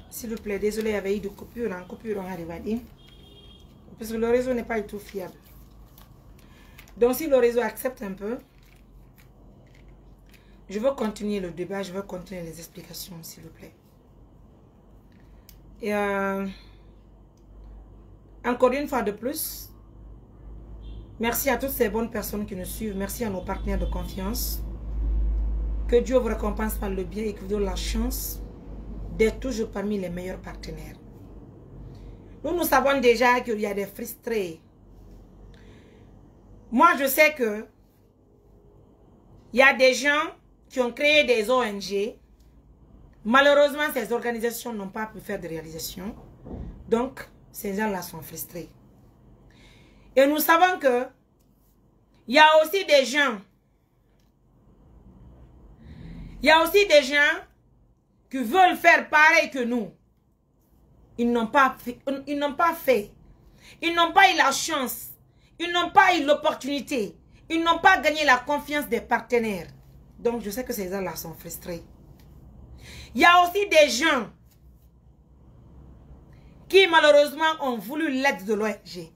S'il vous plaît, désolé, il y avait eu de coupure. En coupure, on arrive à dire. Parce que le réseau n'est pas du tout fiable. Donc, si le réseau accepte un peu, je veux continuer le débat, je veux continuer les explications, s'il vous plaît. Et encore une fois de plus, merci à toutes ces bonnes personnes qui nous suivent. Merci à nos partenaires de confiance. Que Dieu vous récompense par le bien et que vous donne la chance d'être toujours parmi les meilleurs partenaires. Nous savons déjà qu'il y a des frustrés. Moi, je sais que il y a des gens qui ont créé des ONG. Malheureusement, ces organisations n'ont pas pu faire de réalisation. Donc, ces gens-là sont frustrés. Et nous savons que il y a aussi des gens. Il y a aussi des gens qui veulent faire pareil que nous. Ils n'ont pas fait. Ils n'ont pas eu la chance. Ils n'ont pas eu l'opportunité. Ils n'ont pas gagné la confiance des partenaires. Donc, je sais que ces gens-là sont frustrés. Il y a aussi des gens qui, malheureusement, ont voulu l'aide de l'ONG.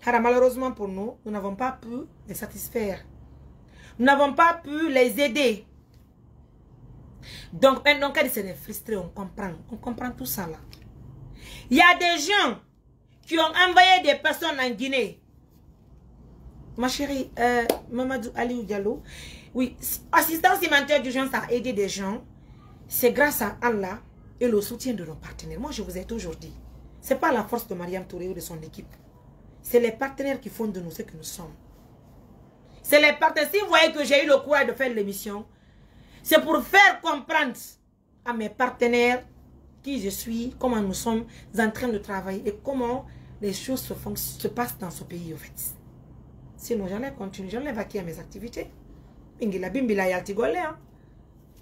Malheureusement pour nous, nous n'avons pas pu les satisfaire. Nous n'avons pas pu les aider. Donc, maintenant, quand ils sont frustrés, on comprend tout ça là. Il y a des gens qui ont envoyé des personnes en Guinée. Ma chérie, Mamadou Aliou Diallo, oui, assistance humanitaire d'urgence a aidé des gens. C'est grâce à Allah et le soutien de nos partenaires. Moi, je vous ai toujours dit, ce n'est pas la force de Mariam Touré ou de son équipe. C'est les partenaires qui font de nous ce que nous sommes. C'est les partenaires. Si vous voyez que j'ai eu le courage de faire l'émission, c'est pour faire comprendre à mes partenaires qui je suis, comment nous sommes en train de travailler et comment les choses se passent dans ce pays, en fait. Sinon, j'allais continuer, j'allais vaquer à mes activités. Nous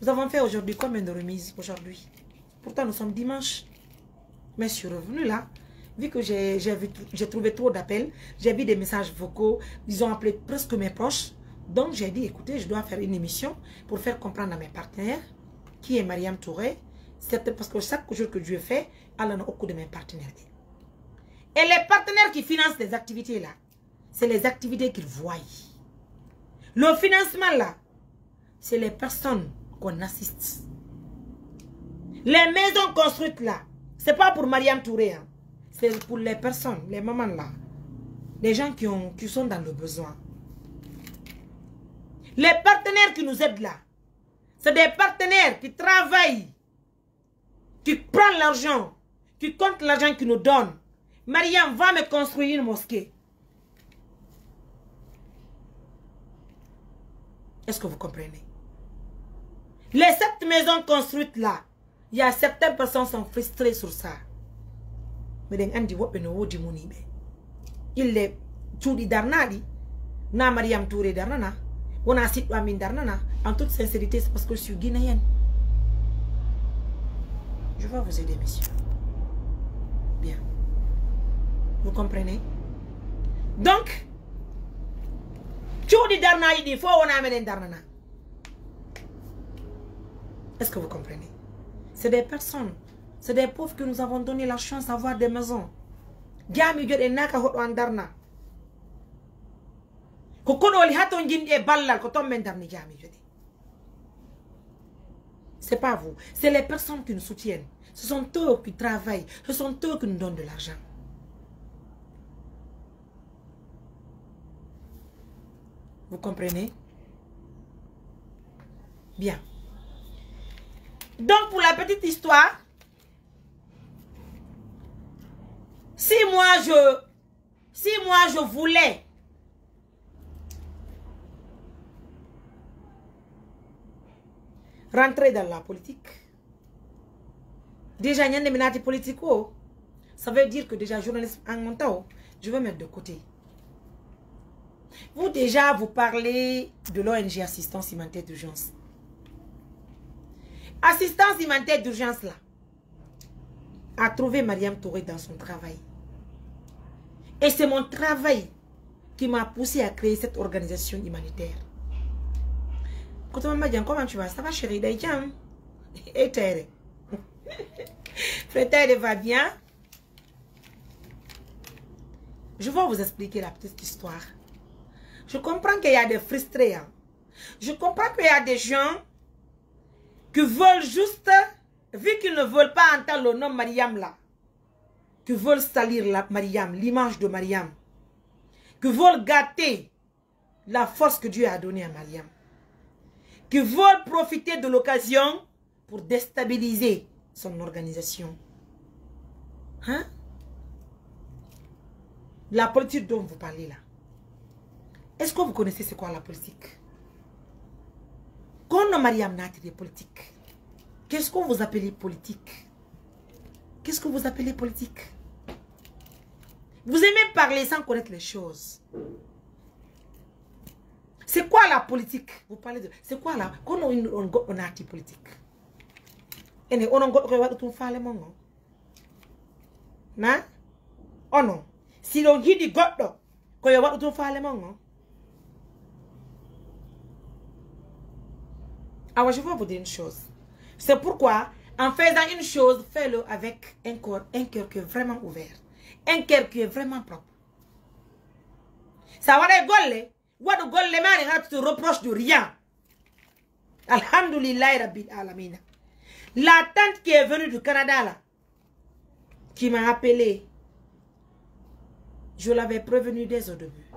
avons fait aujourd'hui combien de remises aujourd'hui? Pourtant, nous sommes dimanche. Mais je suis revenu là. Vu que j'ai trouvé trop d'appels, j'ai vu des messages vocaux, ils ont appelé presque mes proches. Donc j'ai dit, écoutez, je dois faire une émission pour faire comprendre à mes partenaires qui est Mariam Touré. C'est parce que chaque jour que Dieu fait, Allah a beaucoup de mes partenaires. Et les partenaires qui financent les activités là, c'est les activités qu'ils voient. Le financement là, c'est les personnes qu'on assiste. Les maisons construites là, c'est pas pour Mariam Touré. Hein. C'est pour les personnes, les mamans là. Les gens qui sont dans le besoin. Les partenaires qui nous aident là, c'est des partenaires qui travaillent, qui prennent l'argent, qui comptent l'argent qu'ils nous donnent. Mariam va me construire une mosquée. Est-ce que vous comprenez? Les 7 maisons construites là, il y a certaines personnes qui sont frustrées sur ça. Mais il est tout darnadi. Na Mariam Touré darnana. On a cité Amin darnana. En toute sincérité, c'est parce que je suis guinéenne. Je vais vous aider, messieurs. Bien. Vous comprenez? Donc, tout dit darna, il faut on amène darnana. Est-ce que vous comprenez? C'est des personnes. C'est des pauvres que nous avons donné la chance d'avoir des maisons. Gami jode naka hodo andarna. Ko kono li haton jinde ballal ko tomben darni gami jode. C'est pas vous, c'est les personnes qui nous soutiennent. Ce sont eux qui travaillent, ce sont eux qui nous donnent de l'argent. Vous comprenez? Bien. Donc pour la petite histoire, si moi je voulais rentrer dans la politique, déjà il y a des menaces politiques, ça veut dire que déjà journaliste en montant, je vais mettre de côté. Vous déjà vous parlez de l'ONG Assistance Humanitaire d'Urgence. Assistance Humanitaire d'Urgence là a trouvé Mariam Touré dans son travail. Et c'est mon travail qui m'a poussé à créer cette organisation humanitaire. Quand on m'a dit comment tu vas, ça va chérie, d'ailleurs, et terre. Frère va bien. Je vais vous expliquer la petite histoire. Je comprends qu'il y a des frustrés. Hein. Je comprends qu'il y a des gens qui veulent juste, vu qu'ils ne veulent pas entendre le nom Mariam là, qui veulent salir la Mariam, l'image de Mariam, qui veulent gâter la force que Dieu a donnée à Mariam, qui veulent profiter de l'occasion pour déstabiliser son organisation. Hein? La politique dont vous parlez là. Est-ce que vous connaissez c'est quoi la politique? Quand Mariam n'a été politique, qu'est-ce que vous appelez politique? Qu'est-ce que vous appelez politique? Vous aimez parler sans connaître les choses. C'est quoi la politique? Vous parlez de... C'est quoi là? Quand on a été politique? Et on a tout fait le monde. Non? Oh non. Si l'on dit du godo, quand on a tout fait le monde. Alors je vais vous dire une chose. C'est pourquoi, en faisant une chose, fais-le avec un cœur qui est vraiment ouvert. Un cœur qui est vraiment propre. Ça va être golle. What golle man te reproche de rien. Alhamdulillah Rabbil Alamin. La tante qui est venue du Canada là, qui m'a appelé, je l'avais prévenu dès au début.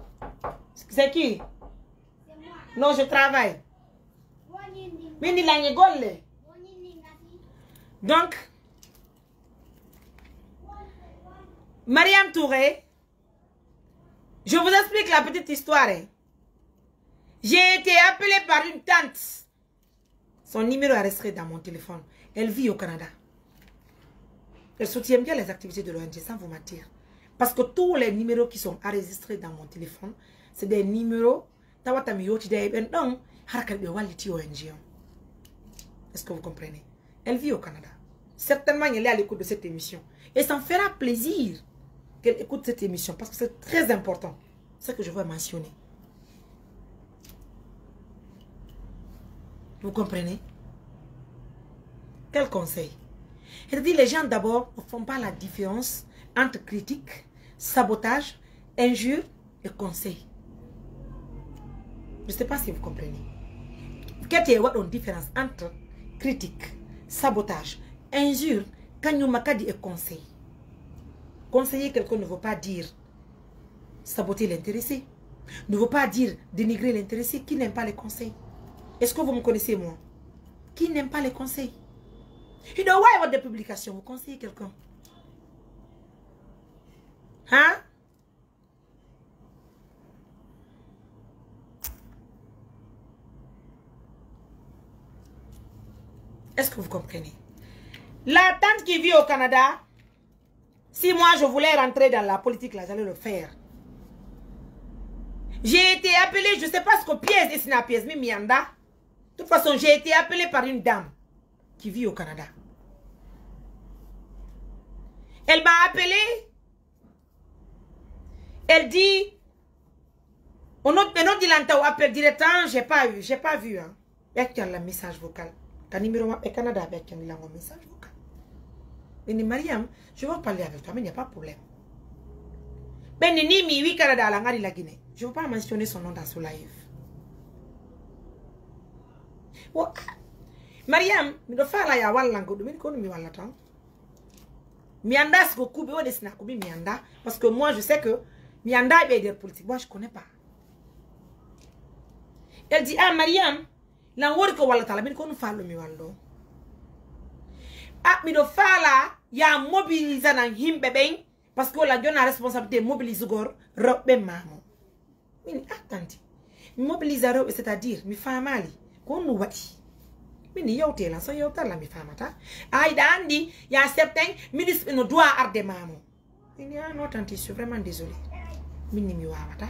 C'est qui? Non, je travaille. Donc, Mariam Touré, je vous explique la petite histoire. J'ai été appelée par une tante. Son numéro est resté dans mon téléphone. Elle vit au Canada. Elle soutient bien les activités de l'ONG, sans vous mentir. Parce que tous les numéros qui sont enregistrés dans mon téléphone, c'est des numéros. Est-ce que vous comprenez? Elle vit au Canada. Certainement, elle est à l'écoute de cette émission. Et ça me fera plaisir qu'elle écoute cette émission. Parce que c'est très important. C'est ce que je veux mentionner. Vous comprenez? Quel conseil? Elle dit les gens d'abord ne font pas la différence entre critique, sabotage, injure et conseil. Je ne sais pas si vous comprenez. Quelle est la différence entre critique, sabotage, injure, kanyumakadi et conseil? Conseiller quelqu'un ne veut pas dire saboter l'intéressé. Ne veut pas dire dénigrer l'intéressé qui n'aime pas les conseils. Est-ce que vous me connaissez moi? Qui n'aime pas les conseils? You know why votre publication, vous conseillez quelqu'un? Hein? Est-ce que vous comprenez? La tante qui vit au Canada, si moi je voulais rentrer dans la politique là, j'allais le faire. J'ai été appelée, je ne sais pas ce que pièce et c'est pièce, mais mianda. De toute façon, j'ai été appelée par une dame qui vit au Canada. Elle m'a appelée. Elle dit, on a appelé directement, j'ai pas vu. Hein. Il y a un message vocal. Quand numéro au Canada, il y a un message vocal. Elle dit, Mariam, je vais parler avec toi, mais il n'y a pas de problème. Ben, oui, Canada, la Guinée. Je ne veux pas mentionner son nom dans ce live. Oh, Mariam, je vais faire la langue. Je vais faire la Mianda, c'est beaucoup de Mianda. Parce que moi, je sais que Mianda est des politiques. Moi, je ne connais pas. Elle dit, ah, Mariam, la word que wala tala, mais qu'on fait le miwando. Ah, mais de faire là, il y a mobilisé dans him bébé. Parce que la donne la responsabilité de mobiliser gor, robe maman. Mais attendez, mobiliser robe, c'est-à-dire, mi femme ali. Qu'on nous wati. Mini yote la so yota la mi famata. Ay dandi ya certains ministres no doit arde mamu. Mini non tanti, je suis vraiment désolé. Mini mi wawata.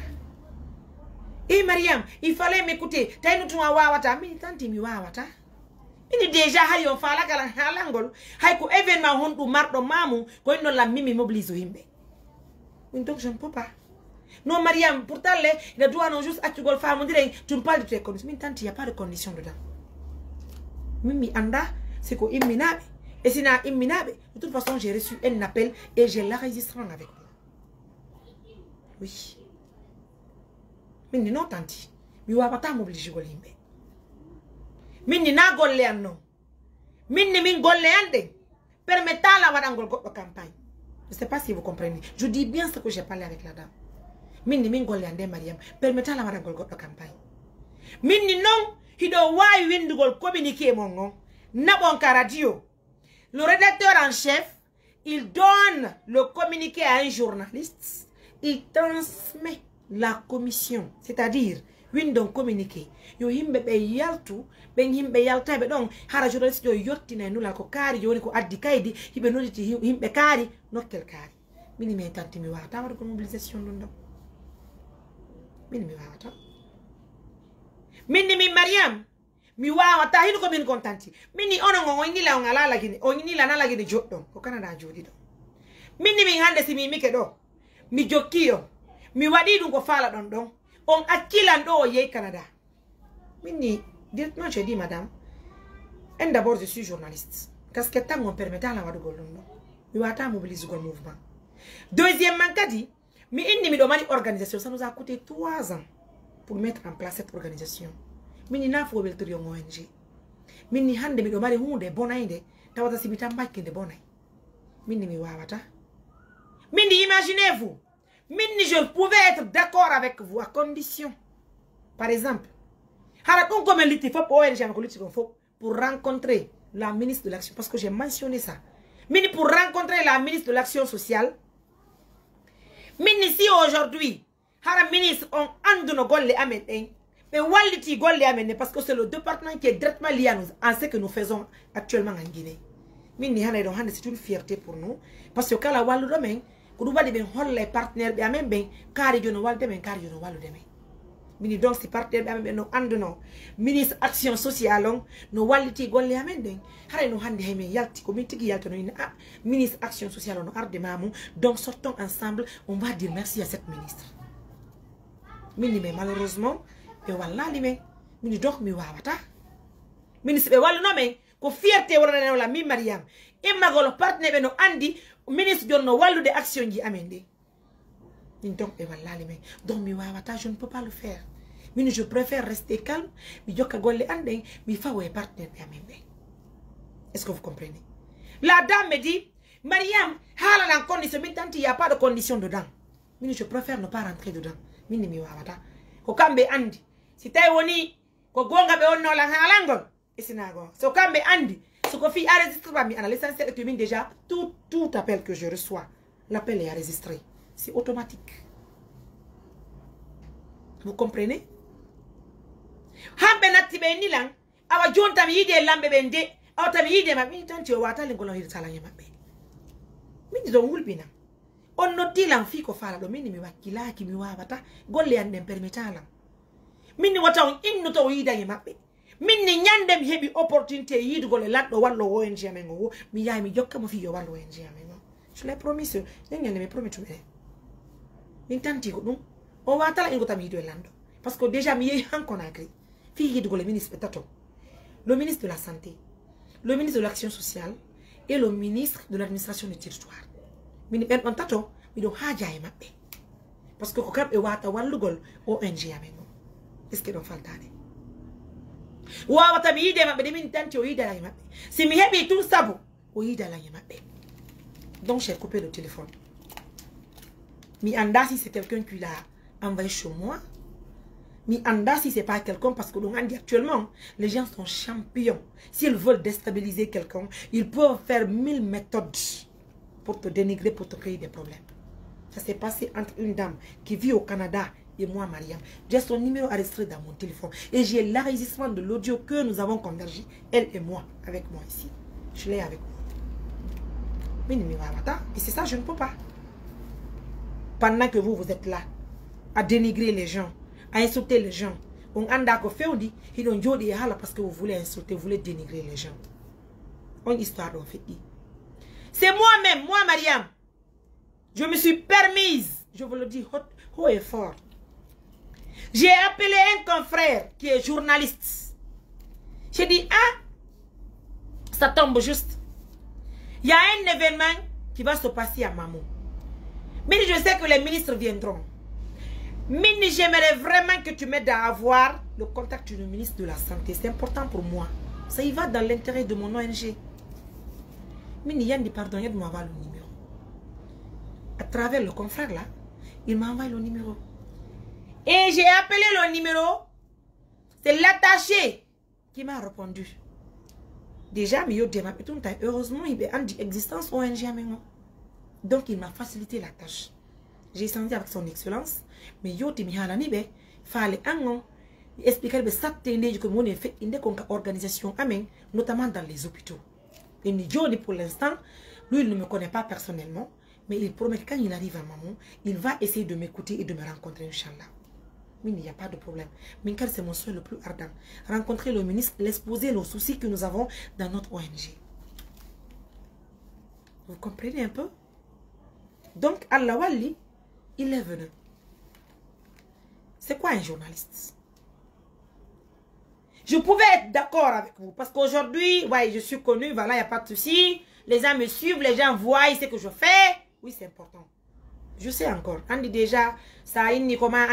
Eh Mariam, il fallait m'écouter. Tay no tuma wawata, mini tanti mi wawata. Mini déjà hay on fala kala halangol. Hay ko événement hondu mardo mamu ko non la mimi mobiliser himbe. Donc je ne peux pas. Non Mariam, pourtant les doigts non juste à tu gol femme on dirait tu me parles de tes conditions. Mini tanti, il y a pas de conditions dedans. Mimi anda c'est ko imina Et c'est imminable. De toute façon, j'ai reçu un appel et j'ai l'enregistrement avec moi. Oui. Mais non, tanti. Mais on va pas m'obliger à golimbe. Mais n'a golle non. Mais ne golle ande. Permettant la wadangol de campagne. Je ne sais pas si vous comprenez. Je dis bien ce que j'ai parlé avec la dame. Mais ne golle ande Mariam. Permettant la wadangol de campagne. Mais non, il doit y windugol communiquer mon nom. Nabonka radio. Le rédacteur en chef, il donne le communiqué à un journaliste. Il transmet la commission. C'est-à-dire, windon communiqué. Yo himbe be yaltu, ben himbe yalta be don hara journaliste yo yottina nula ko kari yoni ko addi kaydi hibe noditi himbe kari nokkel kari. Mini me tanti mi wata wada ko mobilisation don. Mini mi wata. Mini mi Mariam mi wata hinu ko min kontanti. Mini ono ngo ni la ngala la gini, o ni la na la gini joddo ko Canada jodi do. Mini mi hande si mi mike do. Mi jokkiyo. Mi wadi dum ko fala don. On akilan do ye Canada. Mini, directement j'ai dit madame, d'abord je suis journaliste. Qu'est-ce que t'as me permettant à la wadu golondo? Mi wata mobiliser le mouvement. Deuxièmement, qu'a dit, mi indi mi domani organisation, ça nous a coûté 3 ans pour mettre en place cette organisation. Mini na fo bel trion ONG. Mini hande mi domani hunde bonainde, tawata sibita mbaki de bonai. Mini mi wawata. Mini imaginez-vous, mini je pouvais être d'accord avec vous à condition. Par exemple, pour rencontrer la ministre de l'Action, parce que j'ai mentionné ça. Mini pour rencontrer la ministre de l'Action sociale. Mini si aujourd'hui, la ministre on anduno golle amen, mais waliti golle amen parce que c'est le département qui est directement lié à nous, en ce que nous faisons actuellement en Guinée. Mini c'est une fierté pour nous, parce que quand la walu domaine, quand nous avons les partenaires, bien ben, car ils ont walde ben, car ils ont walu demain. Mini donc si partenaire no andono ministre action sociale no walliti golle amen den hare no hande heme yalti ko mitigi yalto no ina ministre action sociale no arde mamu. Donc sortons ensemble, on va dire merci à cette ministre. Mini mais malheureusement be walla lime mini donc mi wawata ministre be wallo no men ko fierté wala la mi Mariam e magolo partenaire no andi ministre jonno wallude action ji amen de. Donc, mi wawata, je ne peux pas le faire. Mais je préfère rester calme. Est-ce que vous comprenez? La dame me dit, Mariam, il n'y a pas de condition dedans. Mais je préfère ne pas rentrer dedans. Mi wawata. Kokambe andi. Si tu es ko gonga be onno la halangol. Isinago. So kambe andi. Ce que fi enregistré mi ana l'essentiel que déjà tout appel que je reçois, l'appel est enregistré. C'est automatique. Vous comprenez? Hambe nati be nilang awa jonta mi yide lambe bende awta mi yide ma mi tanti o wata le ngolo hirsala nyama be. Mi do ngulbina. On noti lan fi ko fala do mini mi wakila ki mi wabata golle ande permetala. Mini wata on inno to yida nyama be. Mini nyande mi hebi opportunité yid golle laddo wallo ONG amengo mi yaay mi jokka mo fi yo wallo ONG amengo. Je l'ai promis ce nyande me promis tout. On va attendre parce que déjà mi en Conakry le ministre le ministre de la santé, le ministre de l'action sociale et le ministre de l'administration du territoire. Parce que quand on va attendre ONG est-ce que l'on fait si mi hebi tout ça donc j'ai coupé le téléphone. Mi anda si c'est quelqu'un qui l'a envoyé chez moi. Mi anda si c'est pas quelqu'un parce que donc actuellement les gens sont champions. S'ils veulent déstabiliser quelqu'un, ils peuvent faire 1000 méthodes pour te dénigrer, pour te créer des problèmes. Ça s'est passé entre une dame qui vit au Canada et moi, Mariam. J'ai son numéro enregistré dans mon téléphone et j'ai l'enregistrement de l'audio que nous avons convergé, elle et moi, avec moi ici. Je l'ai avec moi. Et c'est ça, je ne peux pas. Pendant que vous êtes là, à dénigrer les gens, à insulter les gens, on anda ko feudi, ils ont jodi hala parce que vous voulez insulter, vous voulez dénigrer les gens. On histoire d'en fait. C'est moi-même, moi Mariam, je me suis permise, je vous le dis haut et fort. J'ai appelé un confrère qui est journaliste. J'ai dit, ah, ça tombe juste. Il y a un événement qui va se passer à Mamou. Mais je sais que les ministres viendront. Mais j'aimerais vraiment que tu m'aides à avoir le contact du ministre de la Santé. C'est important pour moi. Ça y va dans l'intérêt de mon ONG. Mais il y a des pardons, il m'a envoyé le numéro. À travers le confrère là, il m'a envoyé le numéro. Et j'ai appelé le numéro. C'est l'attaché qui m'a répondu. Déjà, mais heureusement, il y a une existence ONG. Donc, il m'a facilité la tâche. J'ai senti avec son excellence. Mais yo, il fallait expliquer que ça que fait une organisation, notamment dans les hôpitaux. Et pour l'instant, lui, il ne me connaît pas personnellement. Mais il promet que quand il arrive à Maman, il va essayer de m'écouter et de me rencontrer, Inch'Allah. Mais il n'y a pas de problème. Mais c'est mon souhait le plus ardent. Rencontrer le ministre, l'exposer nos soucis que nous avons dans notre ONG. Vous comprenez un peu? Donc, Allah Wali, il est venu. C'est quoi un journaliste? Je pouvais être d'accord avec vous. Parce qu'aujourd'hui, ouais, je suis connu, voilà, il n'y a pas de souci. Les gens me suivent, les gens voient ce que je fais. Oui, c'est important. Je sais encore. On dit déjà, ça a une comment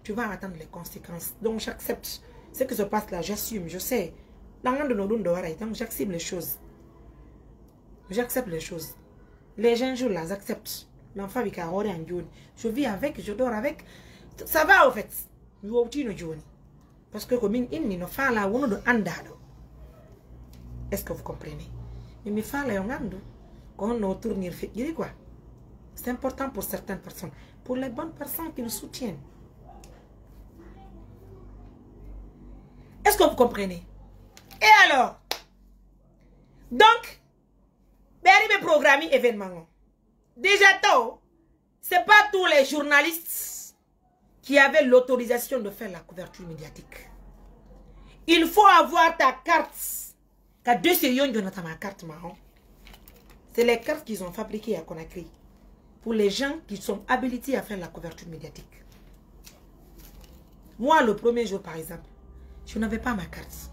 tu vas attendre les conséquences. Donc, j'accepte ce qui se passe là. J'assume, je sais. Donc, j'accepte les choses. J'accepte les choses. Les gens jouent là, j'accepte. L'enfant avec un en jaune. Je vis avec, je dors avec. Ça va au fait. Parce que comme il ne fait là, on de andado. Est-ce que vous comprenez? Mais mes femmes là, on a quand on tourne fait quoi? C'est important pour certaines personnes. Pour les bonnes personnes qui nous soutiennent. Est-ce que vous comprenez? Et alors? Donc, mes programmes événements. Déjà, c'est pas tous les journalistes qui avaient l'autorisation de faire la couverture médiatique. Il faut avoir ta carte. Ma carte marron. C'est les cartes qu'ils ont fabriquées à Conakry. Pour les gens qui sont habilités à faire la couverture médiatique. Moi, le premier jour, par exemple, je n'avais pas ma carte.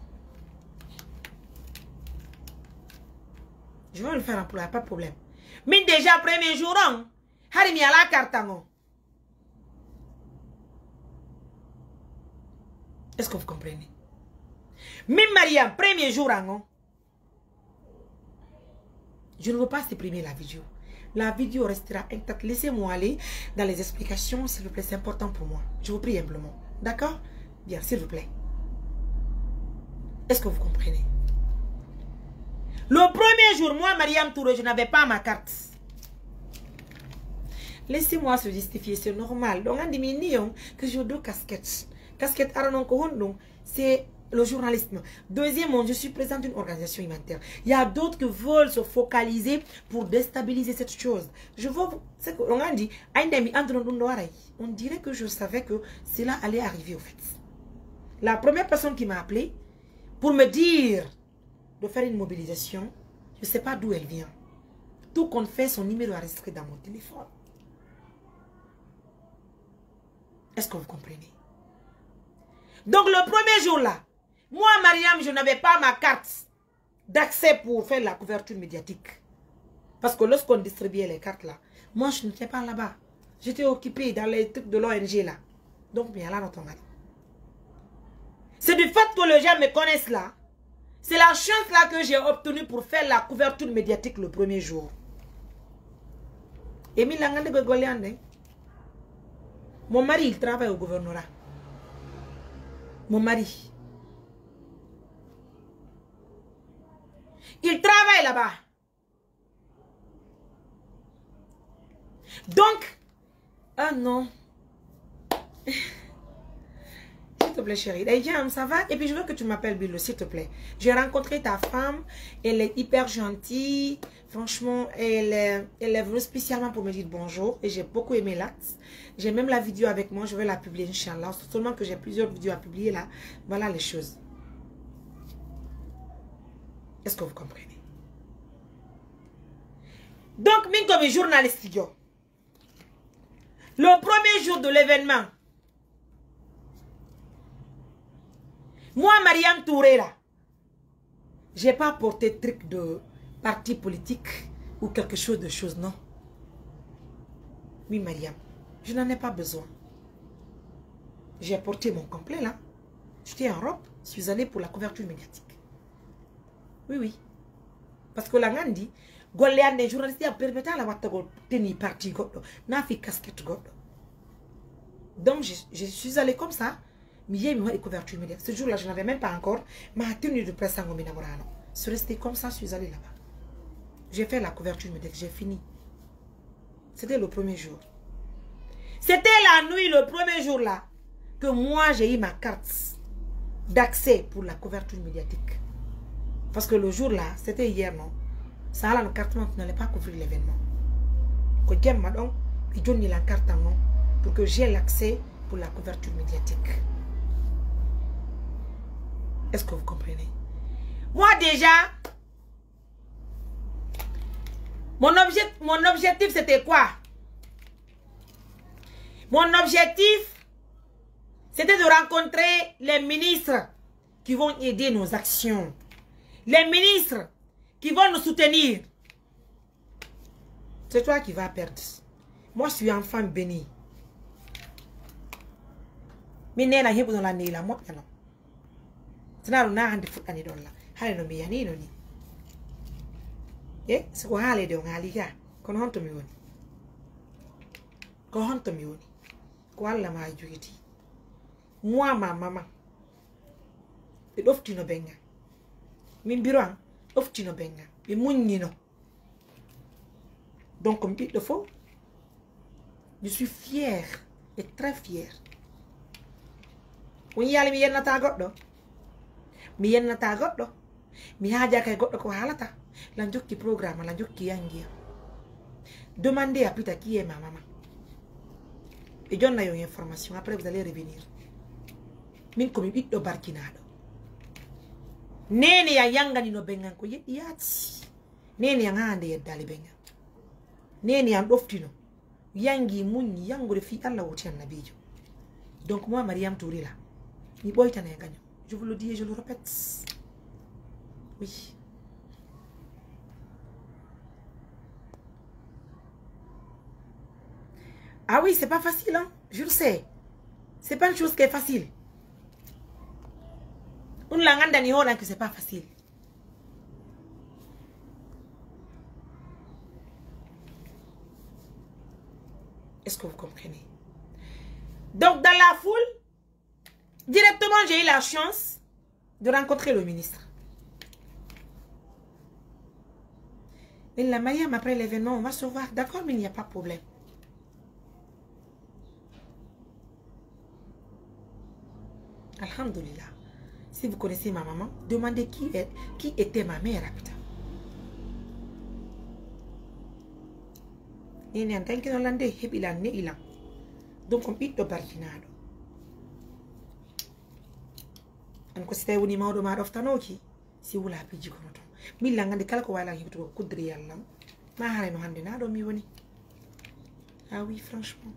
Je vais le faire en pas de problème. Mais déjà, premier jour, il y a la carte. Est-ce que vous comprenez? Même Maria, premier jour, je ne veux pas supprimer la vidéo. La vidéo restera intacte. Laissez-moi aller dans les explications, s'il vous plaît. C'est important pour moi. Je vous prie humblement. D'accord? Bien, s'il vous plaît. Est-ce que vous comprenez? Le premier jour, moi, Mariam Touré, je n'avais pas ma carte. Laissez-moi se justifier, c'est normal. Donc, on dit que j'ai deux casquettes. Casquette, c'est le journalisme. Deuxièmement, je suis présidente d'une organisation humanitaire. Il y a d'autres qui veulent se focaliser pour déstabiliser cette chose. Je veux, c'est qu'on a dit, on dirait que je savais que cela allait arriver au fait. La première personne qui m'a appelé pour me dire de faire une mobilisation, je ne sais pas d'où elle vient. Tout compte fait, son numéro est resté dans mon téléphone. Est-ce que vous comprenez? Donc le premier jour là, moi Mariam, je n'avais pas ma carte d'accès pour faire la couverture médiatique. Parce que lorsqu'on distribuait les cartes là, moi je n'étais pas là-bas. J'étais occupée dans les trucs de l'ONG là. Donc bien là, notre mari. C'est du fait que les gens me connaissent là. C'est la chance là que j'ai obtenue pour faire la couverture médiatique le premier jour. Émile Langande Gogoliande. Mon mari, il travaille au gouvernorat. Mon mari. Il travaille là-bas. Donc, ah non. S'il te plaît, chérie. Ça va? Et puis, je veux que tu m'appelles Bilo, s'il te plaît. J'ai rencontré ta femme. Elle est hyper gentille. Franchement, elle est venue spécialement pour me dire bonjour. Et j'ai beaucoup aimé l'acte. J'ai même la vidéo avec moi. Je vais la publier, Inch'Allah. Seulement que j'ai plusieurs vidéos à publier là. Voilà les choses. Est-ce que vous comprenez? Donc, même comme journaliste, le premier jour de l'événement, moi, Mariam Touré, là, j'ai pas porté truc de parti politique. ou quelque chose de chose, non. Oui, Mariam, je n'en ai pas besoin. J'ai porté mon complet là. J'étais en robe, je suis allée pour la couverture médiatique. Oui, oui. Parce que la Gandhi, Goléane des journalistes a permis à la Watago tenir parti godo, n'a fait casquette godo. Donc je suis allée comme ça, mais j'ai mis une couverture médiatique. Ce jour-là, je n'avais même pas encore ma tenue de presse en Gominamorano. Je suis restée comme ça, je suis allée là-bas. J'ai fait la couverture médiatique, j'ai fini. C'était le premier jour. C'était la nuit, le premier jour là, que moi j'ai eu ma carte d'accès pour la couverture médiatique. Parce que le jour là, c'était hier, non? Ça a la carte, tu n'allais pas couvrir l'événement. Que j'aime, donc, il donne la carte en nom pour que j'ai l'accès pour la couverture médiatique. Est-ce que vous comprenez? Moi déjà, mon objectif c'était quoi? Mon objectif, c'était de rencontrer les ministres qui vont aider nos actions. Les ministres qui vont nous soutenir. C'est toi qui vas perdre. Moi, je suis enfant béni. Mais je suis dans la nuit. Moi, non. C'est là où on a un foot à l'idole. Allez, non, mais il y a ni. Eh, c'est quoi aller de on a liga. Qu'on honte me on. Qu'on honte me on. Quoi la ma juiti. Moi, ma maman. Et l'offre tu ne benga. Min biran, l'offre tu ne benga. Et mon nino. Donc, comme il le faut, je suis fière et très fière. On y a les miennes à ta godo. Miennes à ta godo. Mi haja kay godo ko halata. L'anjuk qui programme, l'anjuk qui yangia. Demandez à Peter qui est ma maman. Et j'en ai une information. Après, vous allez revenir. Min comme il do barkinado. Nene ya yanga ni no bengan ko yati. Nene ya ngande yedali bengan. Nene en doftino yangi muni yango de fi Allah woti annabijo. Donc moi Mariam Touré là ni boytane gagno. Je vous le dis et je le répète. Oui. Ah oui, c'est pas facile hein, je le sais. C'est pas une chose qui est facile. On la nganda ni hola que c'est pas facile. Est-ce que vous comprenez? Donc, dans la foule, directement, j'ai eu la chance de rencontrer le ministre. Mais la Mariam, après l'événement, on va se voir. D'accord, mais il n'y a pas de problème. Alhamdulillah. Si vous connaissez ma maman, demandez qui était ma mère. Putain. Il y a un temps qui est hollandais, il a né, il a. Donc, on peut te barkinado. On considère un numéro de ma roftanoki. Si vous l'avez dit, mais il y a un calque ou alors il y a un coup de réel. Ma no handenado mi woni. Ah oui, franchement.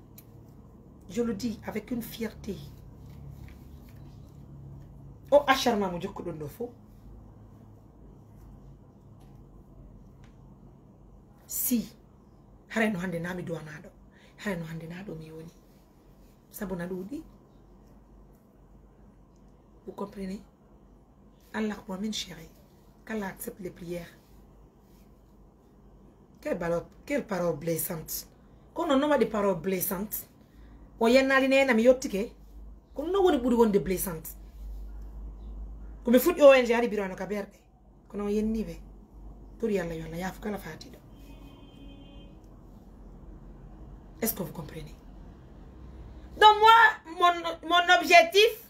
Je le dis avec une fierté. Oh, acharnement, mon Dieu, que l'on faut. Si. Hare no hande nami duanado. Hare no hande nado mi woni. Sabona doudi. Vous comprenez? Allah moi min chérie. Qu'Allah accepte les prières. Quelle parole blessante. Quand on a des paroles blessantes, on y en a une na mi yottike. Quand on a des bouillons de blessantes. Comme foot ONG a des bureaux à caberde. Quand on y en a pour y aller, il y a fait la fatigue. Est-ce que vous comprenez? Donc moi, mon objectif,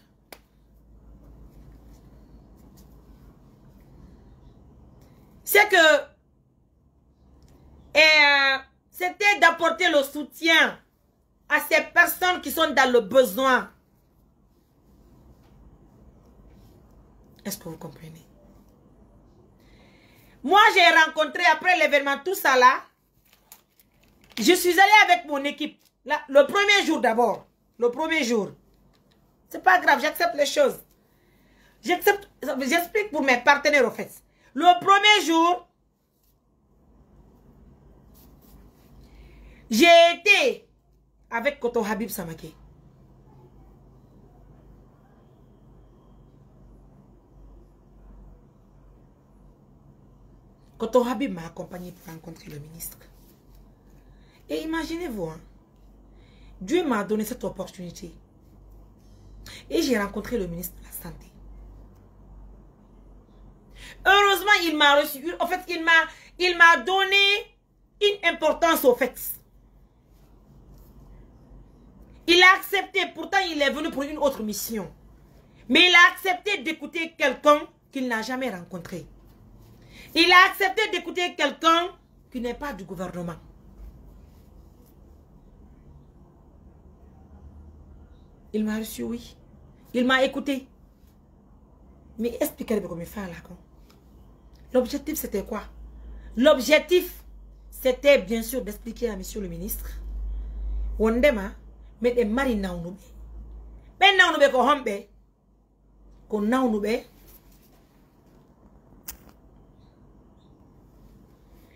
c'est que c'était d'apporter le soutien à ces personnes qui sont dans le besoin. Est-ce que vous comprenez? Moi, j'ai rencontré après l'événement tout ça là. Je suis allée avec mon équipe. Là, le premier jour d'abord. Le premier jour. C'est pas grave, j'accepte les choses. J'explique pour mes partenaires au fait. Le premier jour, J'ai été avec Koto Habib Samake. Koto Habib m'a accompagné pour rencontrer le ministre. Et imaginez-vous, hein, Dieu m'a donné cette opportunité. Et j'ai rencontré le ministre de la Santé. Heureusement, il m'a reçu. En fait, il m'a donné une importance au fait. Il a accepté, pourtant il est venu pour une autre mission. Mais il a accepté d'écouter quelqu'un qu'il n'a jamais rencontré. Il a accepté d'écouter quelqu'un qui n'est pas du gouvernement. Il m'a reçu, oui. Il m'a écouté. Mais expliquez-moi comment il fait là. L'objectif, c'était quoi? L'objectif, c'était bien sûr d'expliquer à monsieur le ministre. Wondema, mais des marina ou noube. Ben na noube ko hombe. Ko na noube.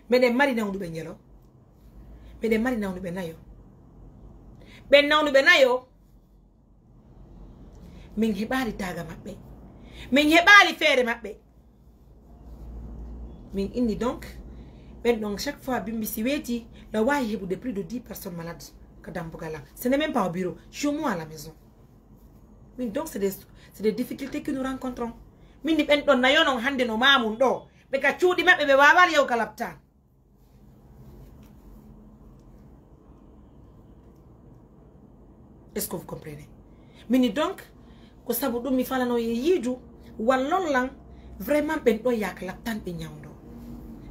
Mais des marina ou noube nyelo. Mais des marina ou noube na yo. Ben na noube na yo. Min hebali taga mabbe. Min hebali fere mabbe. Min indi donc. Ben donc chaque fois bimbi si weti, la wahi de plus de 10 personnes malades. Ce n'est même pas au bureau, chez moi à la maison. Mais donc c'est des difficultés que nous rencontrons. Min di ben don na yonon hande no mamun do. Be ka ciudi mabbe be wawal yow kalapta. Est-ce que vous comprenez? Mini donc ko sabu dum mi fala no yiju wallon lang vraiment ben do yak laptan be nyawdo.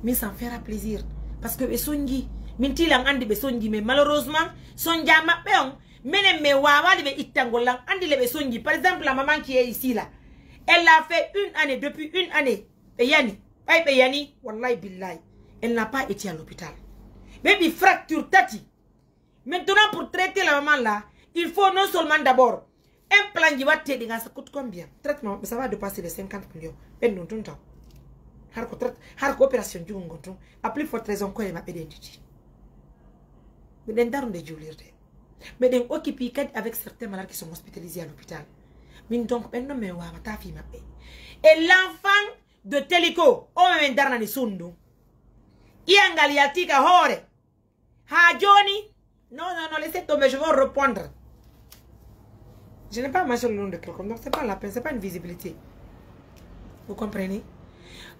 Mais ça me fera plaisir parce que be songi min tilang andi be songi mais malheureusement sonja mabbe on menen me wawali be ittangolang andi le be songi. Par exemple la maman qui est ici là, elle a fait une année, depuis une année yani yani wallahi billahi elle n'a pas été à l'hôpital. Baby fracture tati. Maintenant pour traiter la maman là, il faut non seulement d'abord un plan qui va t'aider, ça coûte combien? Traitement, ça va dépasser les 50 millions. Ben non, tout le temps. Har coopération du ngonton. A plus forte raison quoi il m'a aidé dit. Mais den daron de joulir de. Mais den occupé avec certains malades qui sont hospitalisés à l'hôpital. Min donc ben non mais wa ta fi m'a. Et l'enfant de Télico, on men darna ni sundu. Iangali yatika hore. Ha Johnny. Non, laissez tomber, je vais répondre. Je n'ai pas mangé le nom de quelqu'un, donc c'est pas la peine, c'est pas une visibilité. Vous comprenez?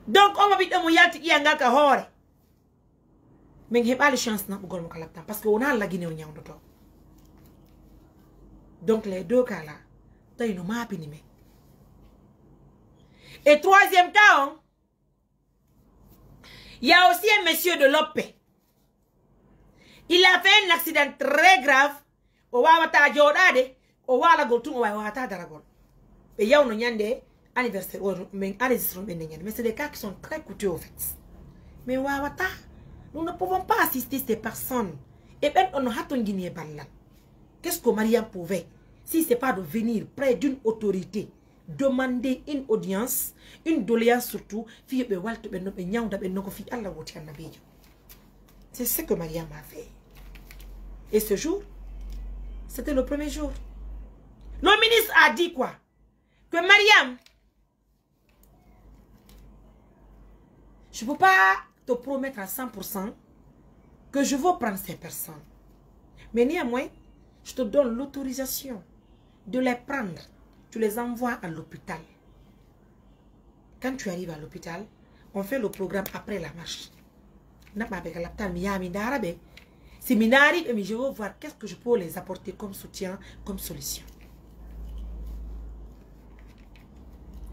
Donc, on va vite mon yati yanga ka hore. Mais j'ai pas de chance na bugol mo kalapta parce que on a la Guinée au nyang doto. Donc les deux cas là, t'as une map inimé. Et troisième cas, il y a aussi un monsieur de l'OP. Il a fait un accident très grave. Au Wawata Jodade. O wala go tun o wata daragol et yaw no nyande anniversaire o men enregistrement ben nyande. Mais c'est des cas qui sont très coûteux au fait. Mais wawata nous ne pouvons pas assister ces personnes et ben on a ton guiné balal. Qu'est-ce que Mariam pouvait si c'est pas de venir près d'une autorité demander une audience, une doléance surtout fi be walto ben no be nyawda ben no ko fi Allah woti annabijo. C'est ce que Mariam a fait. Et ce jour, c'était le premier jour. Le ministre a dit quoi? Que Mariam, je ne peux pas te promettre à 100% que je vais prendre ces personnes. Mais néanmoins, je te donne l'autorisation de les prendre. Tu les envoies à l'hôpital. Quand tu arrives à l'hôpital, on fait le programme après la marche. Séminaire, mais je veux voir qu'est-ce que je peux les apporter comme soutien, comme solution.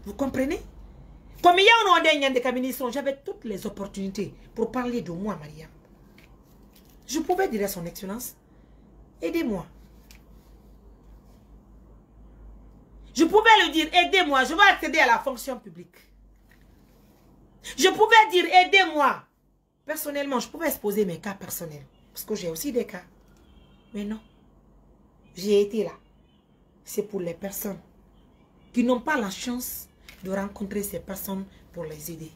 Vous comprenez? Comme il y a un de j'avais toutes les opportunités pour parler de moi, Mariam. Je pouvais dire à son excellence, aidez-moi. Je pouvais lui dire, aidez-moi, je vais accéder à la fonction publique. Je pouvais dire, aidez-moi. Personnellement, je pouvais exposer mes cas personnels. Parce que j'ai aussi des cas. Mais non. J'ai été là. C'est pour les personnes qui n'ont pas la chance de rencontrer ces personnes pour les aider.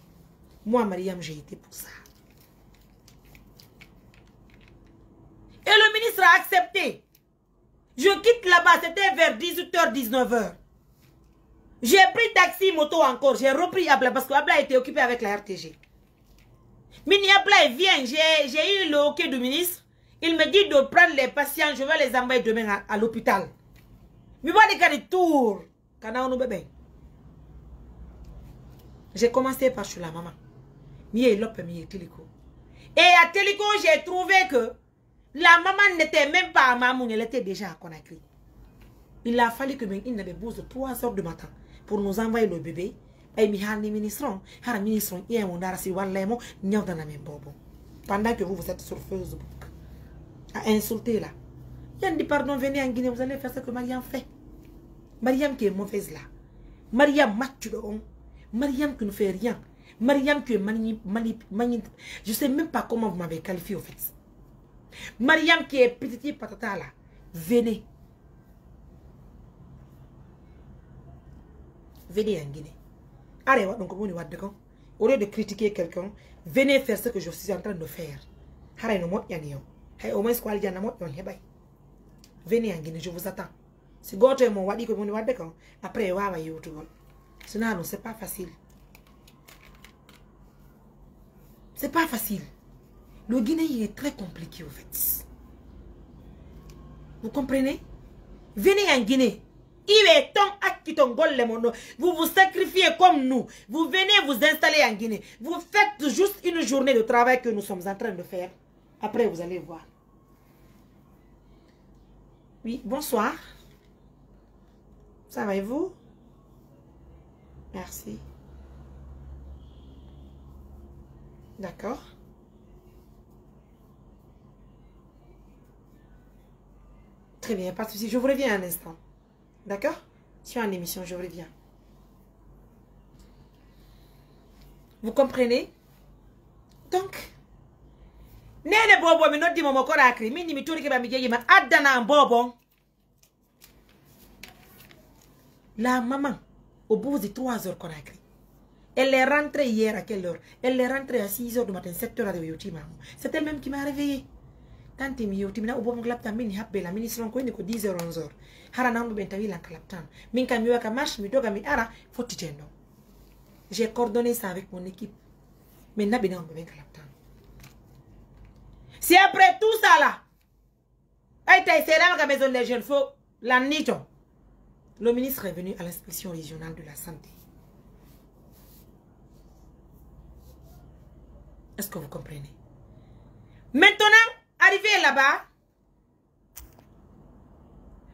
Moi, Mariam, j'ai été pour ça. Et sera accepté. Je quitte là-bas, c'était vers 18h, 19h. J'ai pris taxi, moto encore. J'ai repris Abla parce que Abla était occupé avec la RTG. Mini Abla, il vient. J'ai eu le OK du ministre. Il me dit de prendre les patients. Je vais les envoyer demain à l'hôpital. Mais moi, des tours. J'ai commencé par chez la maman. Et à Télico, j'ai trouvé que la maman n'était même pas à Mamoun, elle était déjà à Conakry. Il a fallu que il n'avait besoin de 3 heures du matin pour nous envoyer le bébé. Et pendant que vous êtes sur Facebook à insulter là. Il a dit pardon, venez en Guinée, vous allez faire ce que Mariam fait. Mariam qui est mauvaise là. Mariam match de homme. Mariam qui ne fait rien. Mariam qui est je ne sais même pas comment vous m'avez qualifié au fait. Mariam qui est petite patata là. Venez. Venez en Guinée. Allez, donc au lieu de critiquer quelqu'un, venez faire ce que je suis en train de faire. Venez en Guinée, je vous attends. Si vous avez mon wadi, après, sinon, c'est pas facile. C'est pas facile. Le Guinée il est très compliqué au fait. Vous comprenez? Venez en Guinée. Il est temps à quitter le monde. Vous vous sacrifiez comme nous. Vous venez vous installer en Guinée. Vous faites juste une journée de travail que nous sommes en train de faire. Après, vous allez voir. Oui, bonsoir. Ça va et vous? Merci. D'accord. Très bien, pas de souci. Je vous reviens un instant. D'accord? Je suis en émission, je reviens. Vous comprenez? Donc, Nene bobo mi noddi momo korakri mini mi turi ke ba mi jeji ma adana bobo. La maman au bout de 3 heures korakri. Elle est rentrée hier à quelle heure? Elle est rentrée à 6 heures du matin, 7 heures de yoti maman. C'est elle-même qui m'a réveillée. Tant mi yoti mina obo glapta mini habbe la mini slon ko ni ko 10 heures 11 heures. Hara nandu ben tawi la klaptan. Min kam yoka marche mi doga mi ara foti tendo. J'ai coordonné ça avec mon équipe. Mais nabi nandu ben klaptan. Si après tout ça là, c'est là la maison des jeunes, faut la nito. Le ministre est venu à l'inspection régionale de la santé. Est-ce que vous comprenez? Maintenant, arrivé là-bas,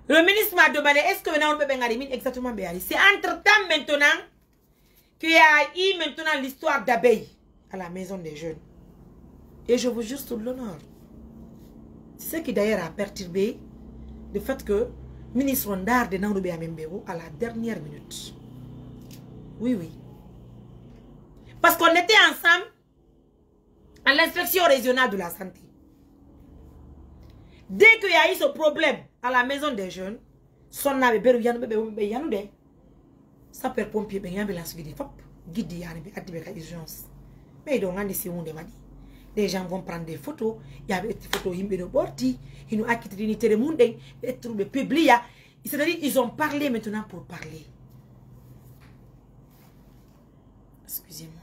le ministre m'a demandé est-ce que maintenant on peut bien exactement bien. C'est entre-temps maintenant qu'il y a eu maintenant l'histoire d'abeilles à la maison des jeunes. Et je vous jure sur l'honneur. C'est ce qui d'ailleurs a perturbé le fait que le ministre Rondard de Naoubé Amembero à la dernière minute. Oui, oui. Parce qu'on était ensemble à l'inspection régionale de la santé. Dès qu'il y a eu ce problème à la maison des jeunes, son bébé ça perd pompier, ben ambulance vide, fop, guide yanbe, adibeka urgence. Mais donc on dit on demande. Les gens vont prendre des photos, il y a des photos ils me borti, ils nous acquittent l'unité de monde, et trouver publié. C'est-à-dire ils ont parlé maintenant pour parler. Excusez-moi.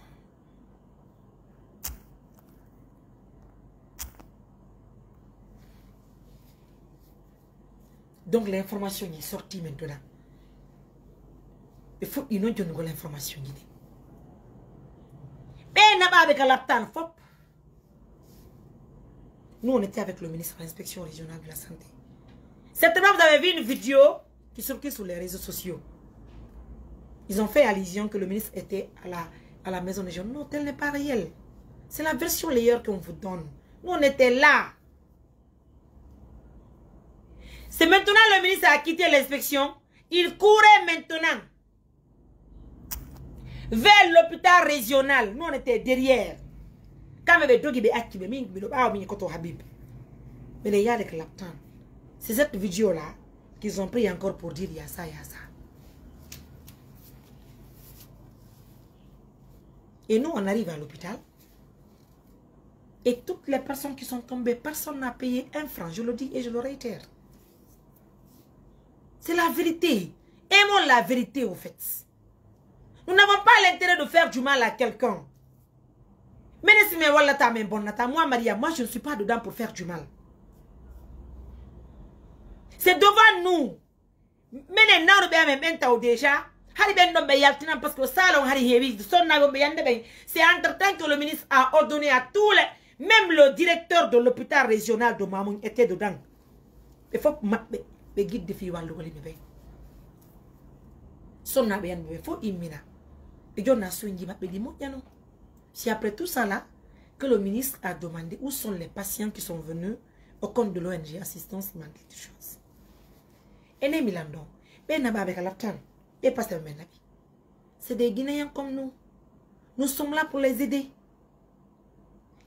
Donc l'information est sortie maintenant. Il faut qu'ils n'ont pas l'information. Mais n'a pas avec la laptop, fop. Nous, on était avec le ministre de l'inspection régionale de la santé. Certainement, vous avez vu une vidéo qui circule sur les réseaux sociaux. Ils ont fait allusion que le ministre était à la maison des jeunes. Non, tel n'est pas réel. C'est la version layer qu'on vous donne. Nous, on était là. C'est maintenant le ministre a quitté l'inspection. Il courait maintenant vers l'hôpital régional. Nous, on était derrière. Quand même, mais les gars avec laptop. C'est cette vidéo-là qu'ils ont pris encore pour dire il y a ça, il y a ça. Et nous, on arrive à l'hôpital. Et toutes les personnes qui sont tombées, personne n'a payé un franc. Je le dis et je le réitère. C'est la vérité. Aimons la vérité au fait. Nous n'avons pas l'intérêt de faire du mal à quelqu'un. Mais moi, Maria, moi je ne suis pas dedans pour faire du mal. C'est devant nous. Mais déjà, parce que c'est entre-temps que le ministre a ordonné à tous les, même le directeur de l'hôpital régional de Mamoun était dedans. Il faut que les guides de filles c'est après tout ça là que le ministre a demandé où sont les patients qui sont venus au compte de l'ONG Assistance Humanitaire. C'est des Guinéens comme nous. Nous sommes là pour les aider.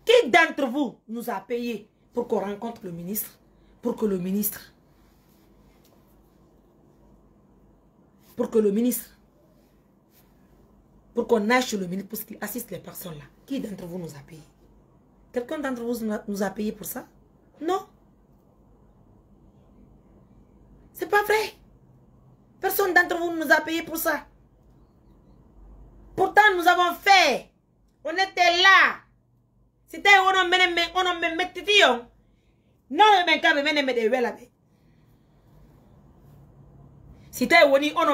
Qui d'entre vous nous a payé pour qu'on rencontre le ministre? Pour que le ministre pour qu'on aille chez le ministre pour qu'il assiste les personnes là. Qui d'entre vous nous a payé? Quelqu'un d'entre vous nous a payé pour ça? Non. C'est pas vrai. Personne d'entre vous nous a payé pour ça. Pourtant, nous avons fait. On était là. C'était on me mettait non, mais c'était on